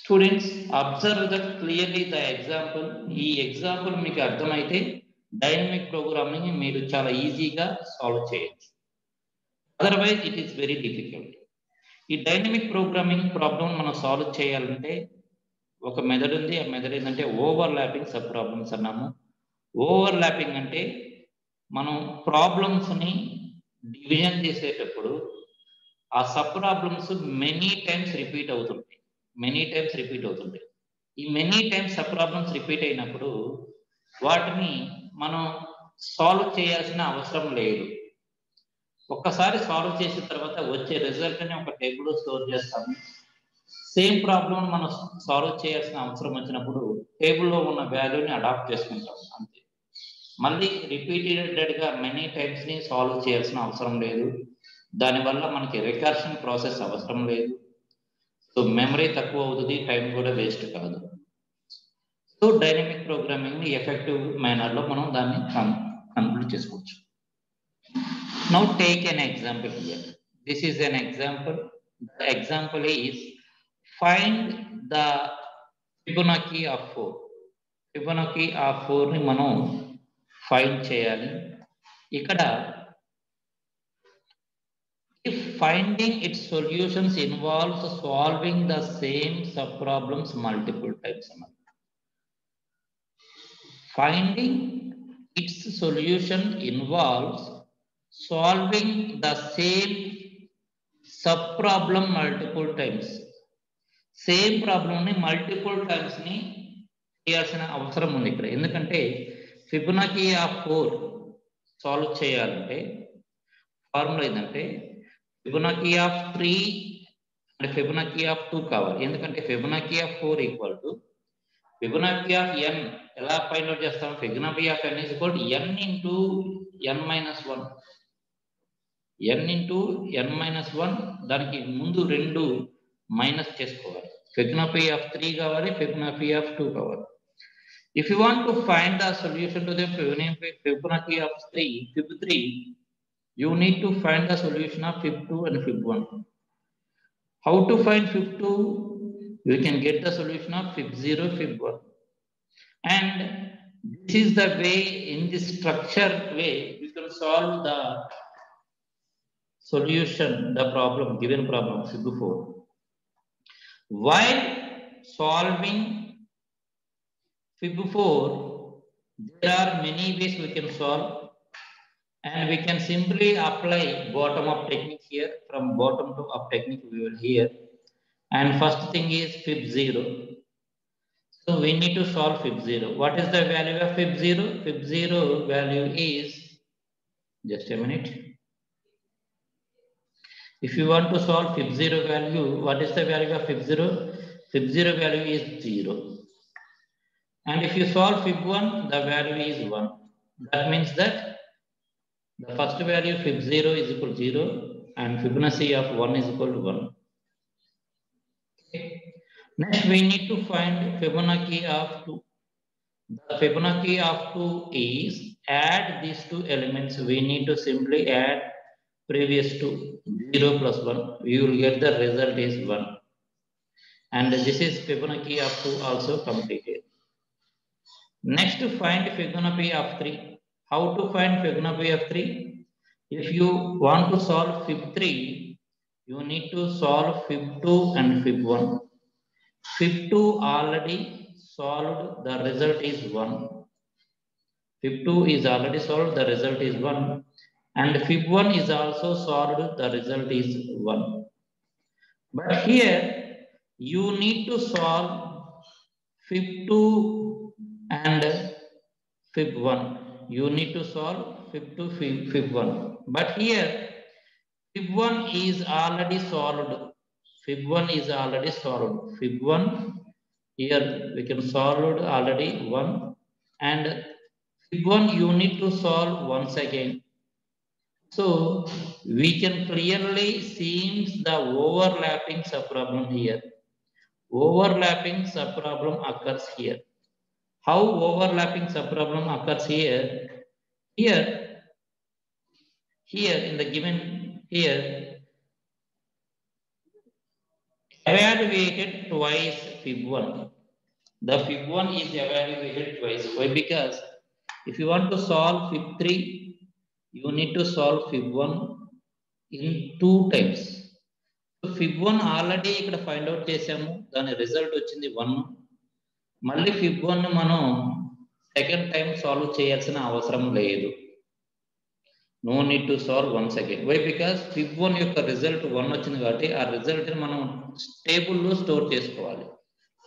Students, observe that clearly the example. ఈ example మీకు అర్థమైతే dynamic programming మీరు చాలా ఈజీగా solve చేయొచ్చు. Otherwise it is very difficult. ఈ dynamic programming problem మనం solve చేయాలంటే ఒక మెథడ్ ఉంది. ఆ మెథడ్ ఏంటంటే ఓవర్ ల్యాపింగ్ సబ్ ప్రాబ్లమ్స్ అన్నాము. ఓవర్ ల్యాపింగ్ అంటే మనం ప్రాబ్లమ్స్ని డివిజన్ చేసేటప్పుడు ఆ sub problems many times repeat అవుతుంటాయి. ఈ many times sub problems repeat అయినప్పుడు వాటిని మనం సాల్వ్ చేయాల్సిన అవసరం లేదు. ఒక్కసారి సాల్వ్ చేసిన తర్వాత వచ్చే రిజల్ట్ ని ఒక టేబుల్లో స్టోర్ చేస్తాము. సేమ్ ప్రాబ్లం మనం సాల్వ్ చేయాల్సిన అవసరం వచ్చినప్పుడు టేబుల్లో ఉన్న వాల్యూని అడాప్ట్ చేసుకుంటాం అంతే. మళ్ళీ రిపీటెడ్ గా మెనీ టైమ్స్ ని సాల్వ్ చేయాల్సిన అవసరం లేదు. దానివల్ల మనకి రికర్షన్ ప్రాసెస్ అవసరం లేదు. సో మెమరీ తక్కువ అవుతుంది, టైం కూడా వేస్ట్ కాదు. సో డైనమిక్ ప్రోగ్రామింగ్ ని ఎఫెక్టివ్ మేనర్ లో మనం దాన్ని కంప్లీట్ చేసుకోవచ్చు. Now take an example here. This is an example. The example is find the Fibonacci of 4. Fibonacci of 4 ని మనం ఫైండ్ చేయాలి. ఇక్కడ if finding its solutions involves solving the same subproblems multiple times. Finding its solution involves solving the same subproblem multiple times. Same problem ని multiple times ని చేయాల్సిన అవసరం ఉంది ఇక్కడ. ఎందుకంటే ఫిబొనాకీ ఆఫ్ 4 సాల్వ్ చేయాలంటే ఫార్ములా ఏంటంటే Fibonacci of 3 and Fibonacci of 2 కావాలి. ఎందుకంటే Fibonacci of 4 equal to Fibonacci of n. ఎలా ఫైండ్ అవుట్ చేస్తాం? Fibonacci of n is equal to n into n minus 1. n into n minus 1, దానికి ముందు 2 minus చేసుకోవాలి. Fibonacci of 3 కావాలి, Fibonacci of 2 కావాలి. If you want to find the solution to the Fibonacci of 3, Fib 3, you need to find the solution of Fib 2 and Fib 1. How to find Fib 2? You can get the solution of Fib 0, Fib 1. And this is the way, in this structured way, you can solve the solution, the problem, given problem, Fib 4. While solving Fib 4, there are many ways we can solve, and we can simply apply bottom up technique here. From bottom to up technique we will here. And first thing is Fib 0. So we need to solve Fib 0. What is the value of Fib 0? Fib 0 value is, just a minute. If you want to solve Fib 0 value, what is the value of Fib 0? Fib 0 value is 0. And if you solve Fib 1, the value is 1. That means that the first value Fib 0 is equal to 0 and Fibonacci of 1 is equal to 1. Next, we need to find Fibonacci of 2. The Fibonacci of 2 is add these two elements. We need to simply add previous to 0 plus 1. We will get the result is 1. And this is Fibonacci of 2 also completed. Next, to find Fibonacci of 3. How to find Fibonacci of 3? If you want to solve Fib 3, you need to solve Fib 2 and Fib 1. Fib 2 already solved, the result is 1. Fib 2 is already solved, the result is 1. And Fib 1 is also solved, the result is 1. But here, you need to solve Fib 2 and Fib 1. You need to solve Fib 2, Fib 1. But here, Fib 1 is already solved. Fib 1 is already solved. Fib 1, here we can solve already 1. And Fib 1 you need to solve once again. So we can clearly see the overlapping subproblem here. Overlapping subproblem occurs here. How overlapping subproblem occurs here? Here in the given here, evaluated twice Fib 1. The Fib 1 is evaluated twice. Why? Because if you want to solve Fib 3, you need to solve Fib 1 in 2 times. So Fib 1 already ఇక్కడ find out చేసాము, దాని result వచ్చింది 1. మళ్ళీ Fib 1 మనం second time solve చేయాల్సిన అవసరం లేదు. No need to solve once again. Why? Because Fib 1 యొక్క రిజల్ట్ 1 వచ్చింది కాబట్టి ఆ రిజల్ట్ని మనం టేబుల్లో స్టోర్ చేసుకోవాలి.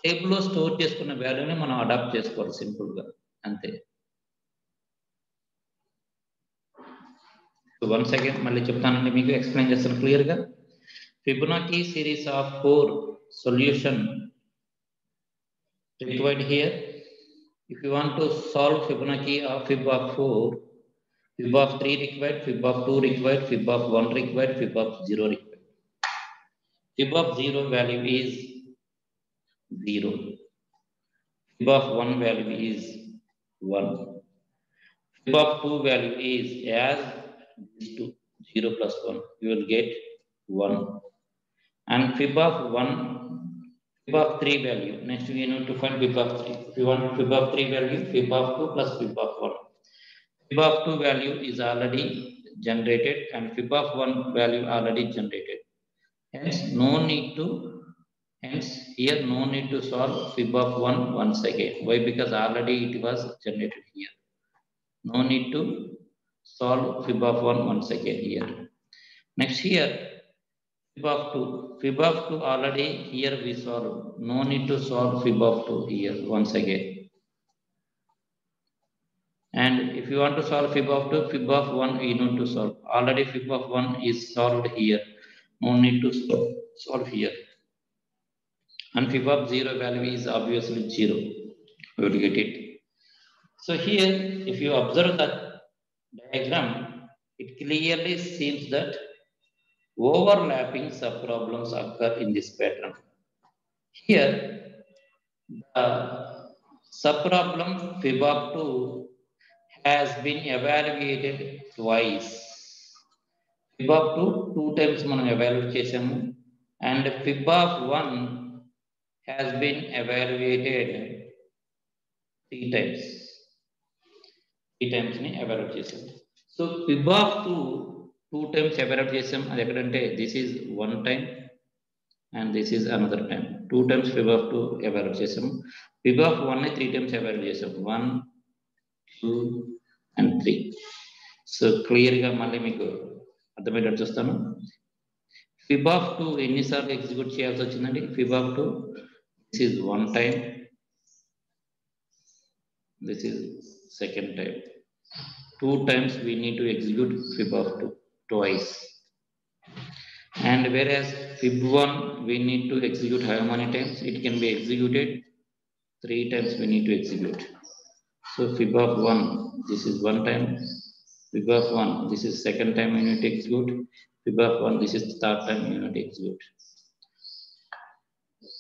టేబుల్లో స్టోర్ చేసుకున్న వాల్యూని మనం అడాప్ట్ చేసుకోవాలి సింపుల్గా, అంతే. సో వన్స్ అగైన్ మళ్ళీ చెప్తానండి, మీకు ఎక్స్ప్లెయిన్ చేస్తాను క్లియర్గా. Fibonacci series of 4 solution required here. If you want to solve Fibonacci of Fib of 4, Fib of 3 required, Fib of 2 required, Fib of 1 required, Fib of 0 required. Fib of 0 value is 0. Fib of 1 value is 1. Fib of 2 value is as these two, 0 plus 1. You will get 1. And Fib of 1, Fib of 3 value. Next we need to find Fib of 3. If you want Fib of 3 value, Fib of 2 plus Fib of 1. Fib of 2 value is already generated and Fib of 1 value already generated. Hence here no need to solve Fib of 1 once again. Why? Because already it was generated here. No need to solve Fib of 1 once again here. Next here, Fib of 2. Fib of 2 already here we solved. No need to solve Fib of 2 here once again. And if you want to solve Fib of 2, Fib of 1 you need to solve. Already Fib of 1 is solved here. No need to solve here. And Fib of 0 value is obviously 0. We will get it. So here, if you observe the diagram, it clearly seems that overlapping subproblems occur in this pattern. Here, the subproblem Fib of 2 has been evaluated twice. Fib of 2 times మనం evaluate చేసాము, and Fib of 1 has been evaluated 3 times. 3 times ని evaluate చేసాము. So Fib of 2 times evaluate చేసాం. అది ఎక్కడంటే this is 1 time and this is another time. 2 times Fib of 2 evaluate చేసాము. Fib of 1 ని 3 times evaluate చేసాం. 1, 2 and 3. So క్లియర్గా మళ్ళీ మీకు అర్థమయ్యేటట్టు చూస్తాను. Fib of 2 ఎన్నిసార్లు ఎగ్జిక్యూట్ చేయాల్సి వచ్చిందండి? Fib of 2, this is 1 time, this is second time. 2 times we need to execute Fib of 2 twice. And whereas Fib 1 we need to execute how many times? It can be executed 3 times we need to execute. So Fib of 1, this is 1 time. Fib of 1, this is second time we need to execute. Fib of 1, this is third time we need to execute.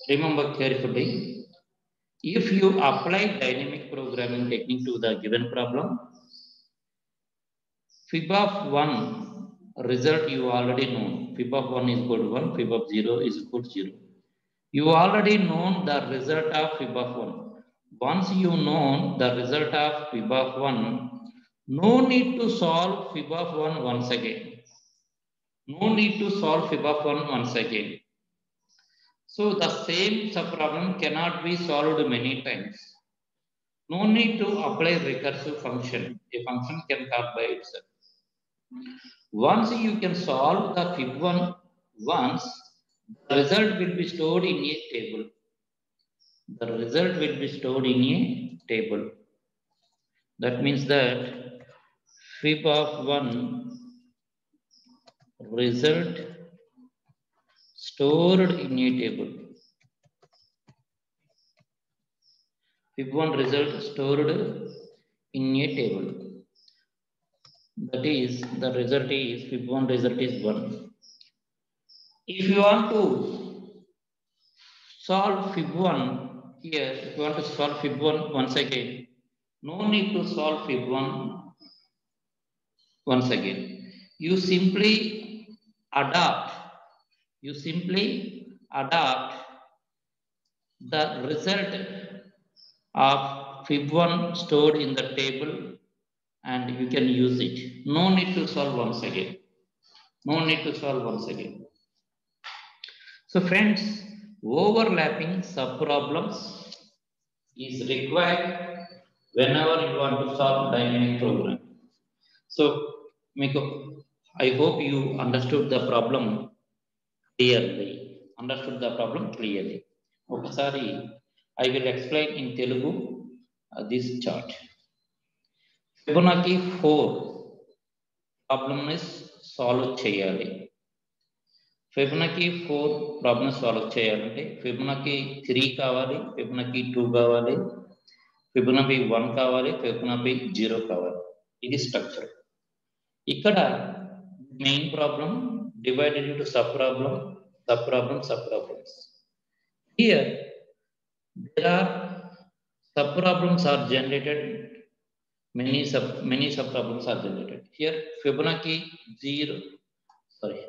Remember carefully, if you apply dynamic programming technique to the given problem, fib of 1 result you already know. Fib of 1 is equal to 1, fib of 0 is equal to 0. You already know the result of fib of 1. Once you know the result of fib of 1, no need to solve fib of 1 once again. No need to solve fib of 1 once again. So the same subproblem cannot be solved many times. No need to apply recursive function. A function can come by itself. Once you can solve the fib one once, the result will be stored in a table. The result will be stored in a table. That means that fib of 1 result stored in a table. Fib 1 result stored in a table. That is, the result is fib 1 result is 1. If you want to solve fib 1 here, if you want to solve fib 1 once again, no need to solve fib 1 once again. You simply adapt, the result of fib 1 stored in the table and you can use it. No need to solve once again. No need to solve once again. So friends, overlapping subproblems is required whenever you want to solve dynamic program. So, I hope you understood the problem clearly. Okasari, I will explain in Telugu this chart. Fibonacci 4 problem is solve cheyali. Fibonacci 4 problem solve cheyalante Fibonacci 3 kavali, Fibonacci 2 kavali, Fibonacci 1 kavali, Fibonacci 0 kavali. It is structure. Ikkada main problem divided into subproblems. Here there are subproblems are generated. Many subproblems are generated. Here Fibonacci 0. Sorry.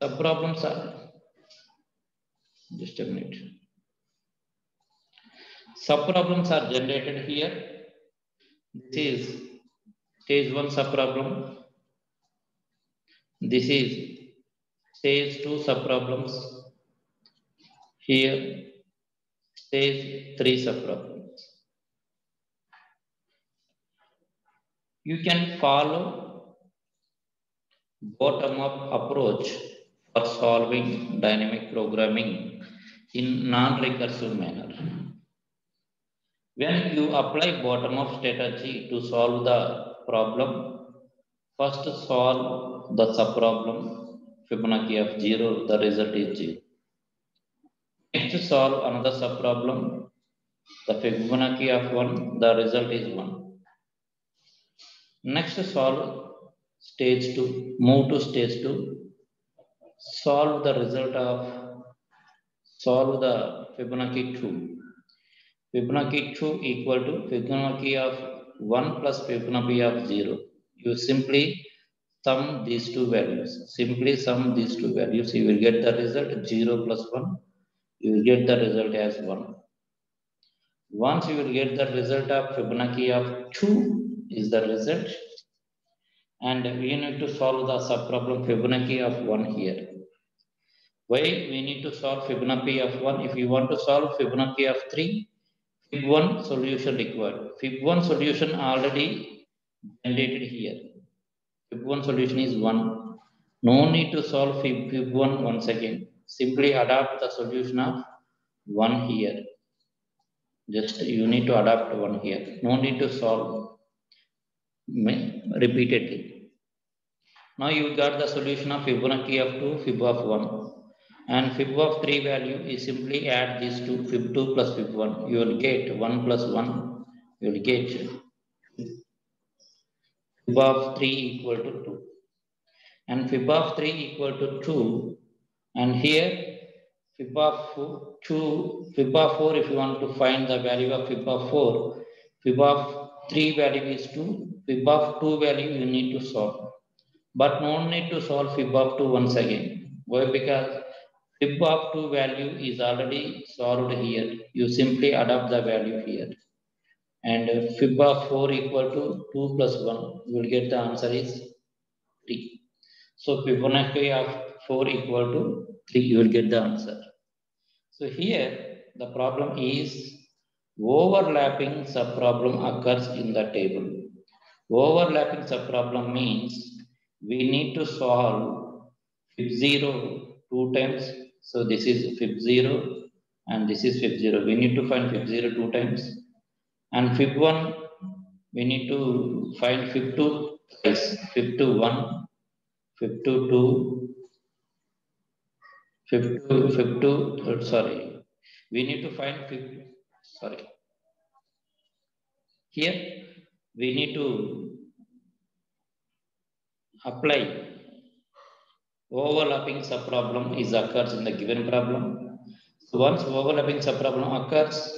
Subproblems are just a minute. Subproblems are generated here. This is stage 1 subproblem. This is stage 2 subproblems. Here stage 3 subproblems. You can follow bottom-up approach for solving dynamic programming in non-recursive manner. When you apply bottom-up strategy to solve the problem, first solve the subproblem Fibonacci of 0, the result is 0. Next solve another subproblem, the Fibonacci of 1, the result is 1. Next solve stage 2, move to stage 2, solve the Fibonacci 2. Fibonacci 2 equal to Fibonacci of 1 plus Fibonacci of 0. You simply sum these two values. You will get the result 0 plus 1. You will get the result as 1. Once you will get the result of Fibonacci of 2 is the result. And we need to solve the subproblem Fibonacci of 1 here. Why we need to solve Fibonacci of 1? If you want to solve Fibonacci of 3, Fib 1 solution required. Fib 1 solution already generated here. Fib 1 solution is 1. No need to solve Fib 1 once again. Simply adapt the solution of 1 here. Just you need to adapt 1 here. No need to solve repeatedly. Now you got the solution of Fibonacci of 2, Fib of 1. And Fib of 3 value is simply add these two, Fib 2 plus Fib 1. You will get 1 plus 1. You will get Fib of 3 equal to 2. And Fib of 3 equal to 2. And here fib of 2, fib of 4, if you want to find the value of fib of 4, fib of 3 value is 2, fib of 2 value you need to solve. But no need to solve fib of 2 once again. Why? Because fib of 2 value is already solved here. You simply adopt the value here. And fib of 4 equal to 2 plus 1. You will get the answer is 3. So Fibonacci of 4 equal to 3. You will get the answer. So here the problem is overlapping subproblem occurs in the table. Overlapping subproblem means we need to solve fib 0 two times. So this is fib 0 and this is fib 0. We need to find fib 0 two times. And fib 1, we need to find fib 2 twice. Fib 2 1, fib 2 2, fib 2, sorry. We need to find fib, sorry. Here we need to apply overlapping subproblem is occurs in the given problem. So once overlapping subproblem occurs,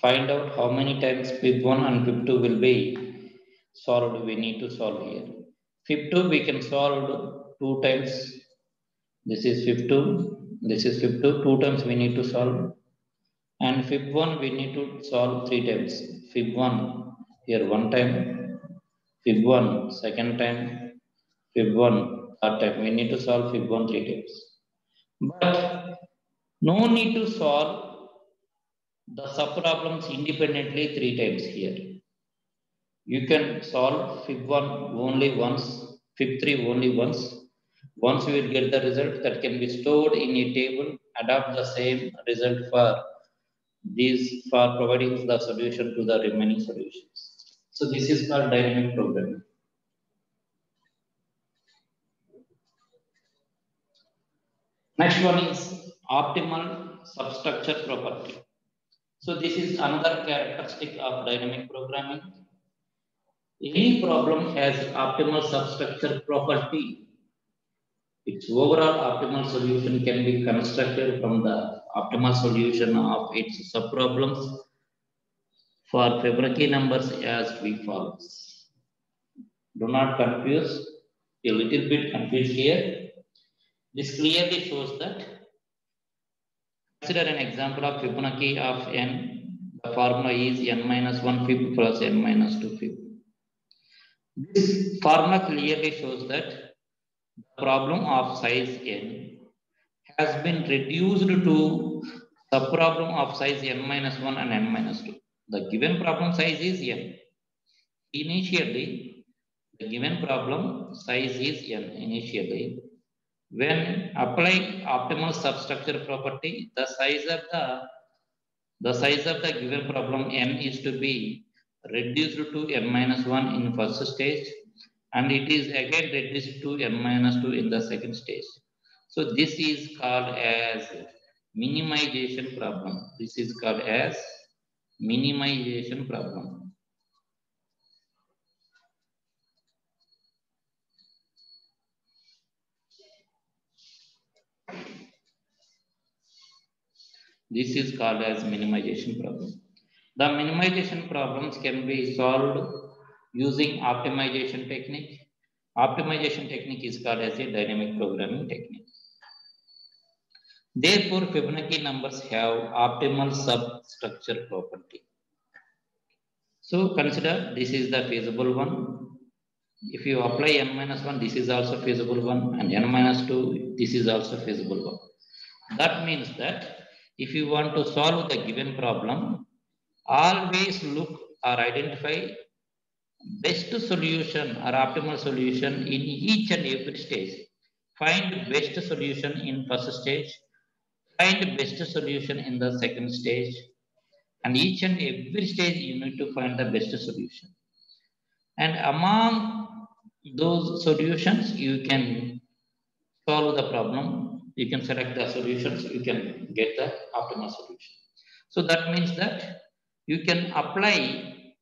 find out how many times fib 1 and fib 2 will be solved. We need to solve here. Fib 2 we can solve 2 times. This is fib 2, this is fib 2, 2 times we need to solve. And fib 1 we need to solve 3 times. Fib 1 here 1 time, fib 1 second time, fib 1 third time. We need to solve fib 1 3 times. But no need to solve the subproblems independently 3 times here. You can solve fib 1 only once, fib 3 only once. Once you will get the result that can be stored in a table, adopt the same result for these, for providing the solution to the remaining solutions. So this is called dynamic programming. Next one is optimal substructure property. So this is another characteristic of dynamic programming. Any problem has optimal substructure property. Its overall optimal solution can be constructed from the optimal solution of its subproblems for Fibonacci numbers as we follows. Do not confuse, a little bit confused here. This clearly shows that. Consider an example of Fibonacci of n. The formula is n minus 1 fib plus n minus 2 fib. This formula clearly shows that the problem of size n has been reduced to subproblem of size n minus 1 and n minus 2. The given problem size is n. Initially, the given problem size is n initially. When applying optimal substructure property, the size of the given problem n is to be reduced to n minus 1 in first stage, and it is again reduced to n minus 2 in the second stage. So this is called as minimization problem. This is called as minimization problem. This is called as minimization problem. The minimization problems can be solved using optimization technique. Optimization technique is called as a dynamic programming technique. Therefore, Fibonacci numbers have optimal substructure property. So consider this is the feasible one. If you apply n minus 1, this is also feasible one, and n minus 2, this is also feasible one. That means that if you want to solve the given problem, always look or identify best solution or optimal solution in each and every stage. Find best solution in first stage, find best solution in the second stage, and each and every stage you need to find the best solution. And among those solutions, you can solve the problem. You can select the solutions, you can get the optimal solution. So that means that you can apply,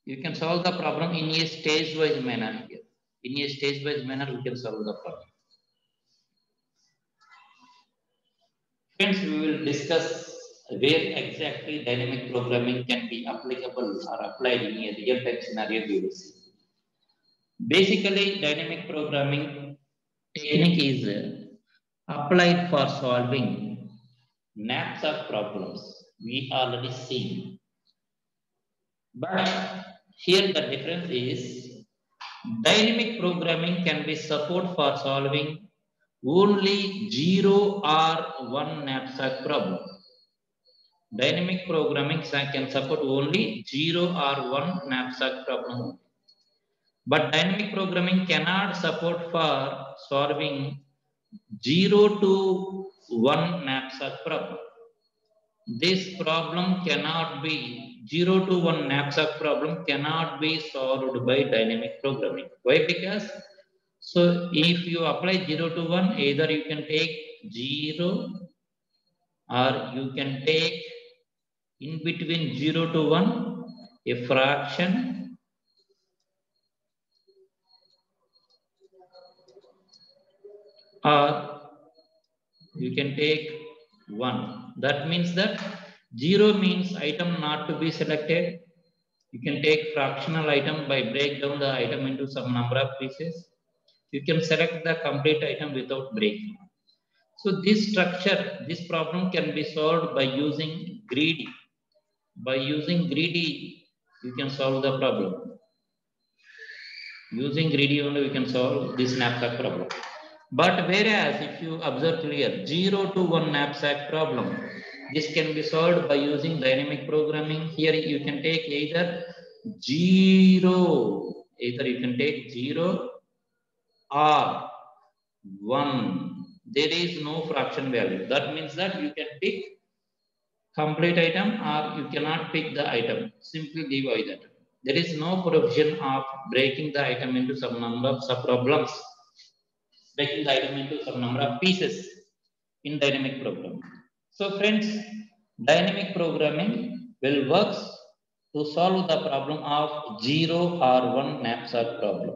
you can solve the problem in a stage-wise manner here. In a stage-wise manner, you can solve the problem. Friends, we will discuss where exactly dynamic programming can be applicable or applied in a real-time scenario we will see. Basically, dynamic programming technique is applied for solving knapsack problems we already seen. But here the difference is dynamic programming can be support for solving only 0 or 1 knapsack problem. Dynamic programming can support only 0 or 1 knapsack problem. But dynamic programming cannot support for solving 0 to 1 knapsack problem. This problem cannot be 0 to 1 knapsack problem cannot be solved by dynamic programming. Why? Because so if you apply 0 to 1, either you can take 0 or you can take in between 0 to 1 a fraction or you can take 1. That means that 0 means item not to be selected. You can take fractional item by break down the item into some number of pieces. You can select the complete item without breaking. So this structure, this problem can be solved by using greedy. By using greedy, you can solve the problem. Using greedy only we can solve this knapsack problem. But whereas if you observe clear, 0 to 1 knapsack problem, this can be solved by using dynamic programming. Here you can take either 0, either you can take 0 or 1. There is no fraction value. That means that you can pick complete item or you cannot pick the item. Simply leave away that. There is no provision of breaking the item into some number of sub-problems. Breaking the item into some number of pieces in dynamic programming. So friends, dynamic programming will work to solve the problem of 0 or 1 knapsack problem.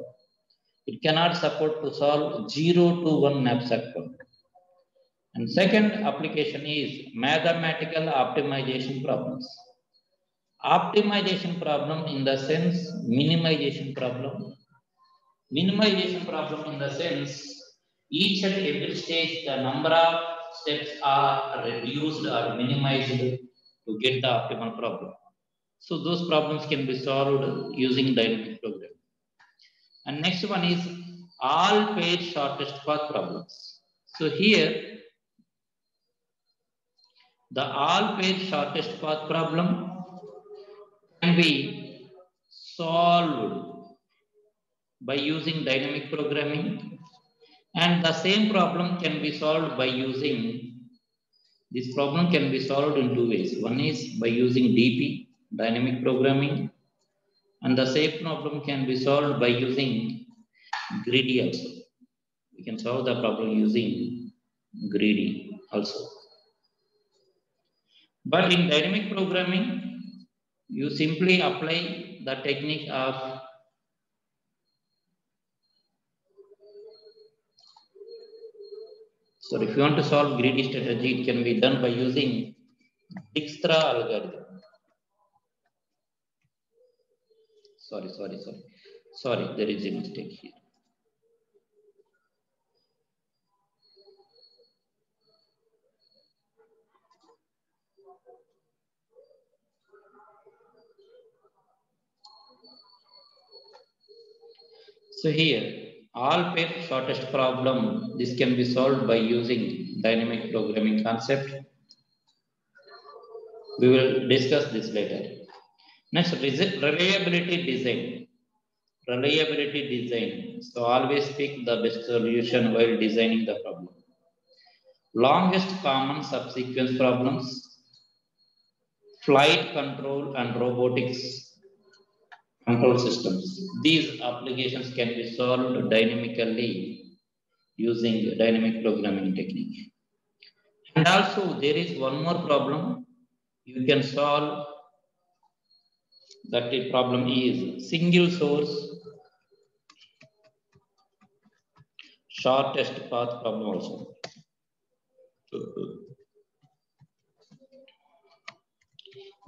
It cannot support to solve 0 to 1 knapsack problem. And second application is mathematical optimization problems. Optimization problem in the sense minimization problem. Minimization problem in the sense each and every stage the number of steps are reduced or minimized to get the optimal problem. So those problems can be solved using dynamic programming. And next one is all page shortest path problems. So here the all page shortest path problem can be solved by using dynamic programming, and the same problem can be solved by using this problem can be solved in two ways. One is by using DP, dynamic programming, and the same problem can be solved by using greedy also. We can solve the problem using greedy also. But in dynamic programming, you simply apply the technique of so if you want to solve greedy strategy, it can be done by using Dijkstra algorithm. Sorry, there is a mistake here. So here, all pair shortest problem, this can be solved by using dynamic programming concept. We will discuss this later. Next, reliability design. Reliability design. So always pick the best solution while designing the problem. Longest common subsequence problems, flight control and robotics control systems. These applications can be solved dynamically using dynamic programming technique. And also there is one more problem you can solve. That problem is single source shortest path problem also.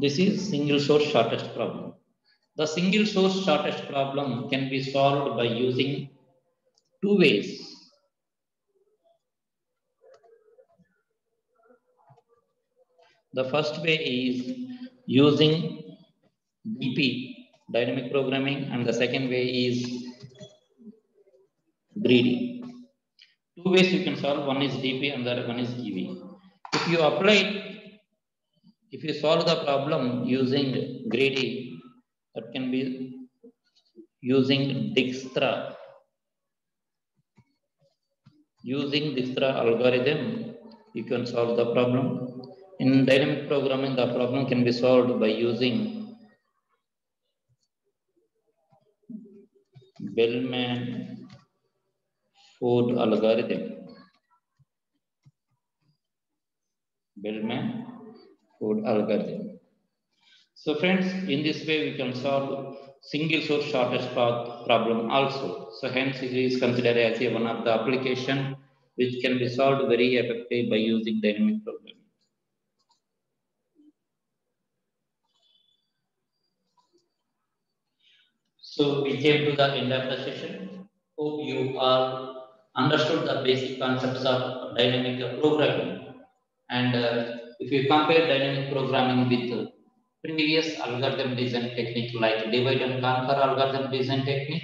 This is single source shortest problem. The single source shortest problem can be solved by using two ways. The first way is using DP, dynamic programming, and the second way is greedy. Two ways you can solve, one is DP and the other one is EV. If you apply, if you solve the problem using greedy, that can be using Dijkstra. Using Dijkstra algorithm, you can solve the problem. In dynamic programming, the problem can be solved by using Bellman-Ford algorithm. Bellman-Ford algorithm. So friends, in this way we can solve single source shortest path problem also. So hence it is considered as one of the application which can be solved very effectively by using dynamic programming. So we came to the end of the session. Hope you all understood the basic concepts of dynamic programming. And if you compare dynamic programming with previous algorithm design technique like divide and conquer algorithm design technique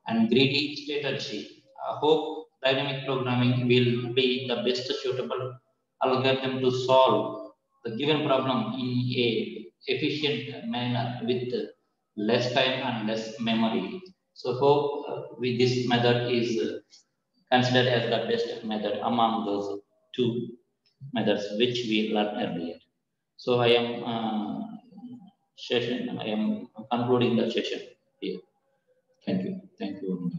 and greedy strategy, I hope dynamic programming will be the best suitable algorithm to solve the given problem in a efficient manner with less time and less memory. So hope with this method is considered as the best method among those two methods which we learned earlier. So I am I am concluding the session here. Thank you. Thank you.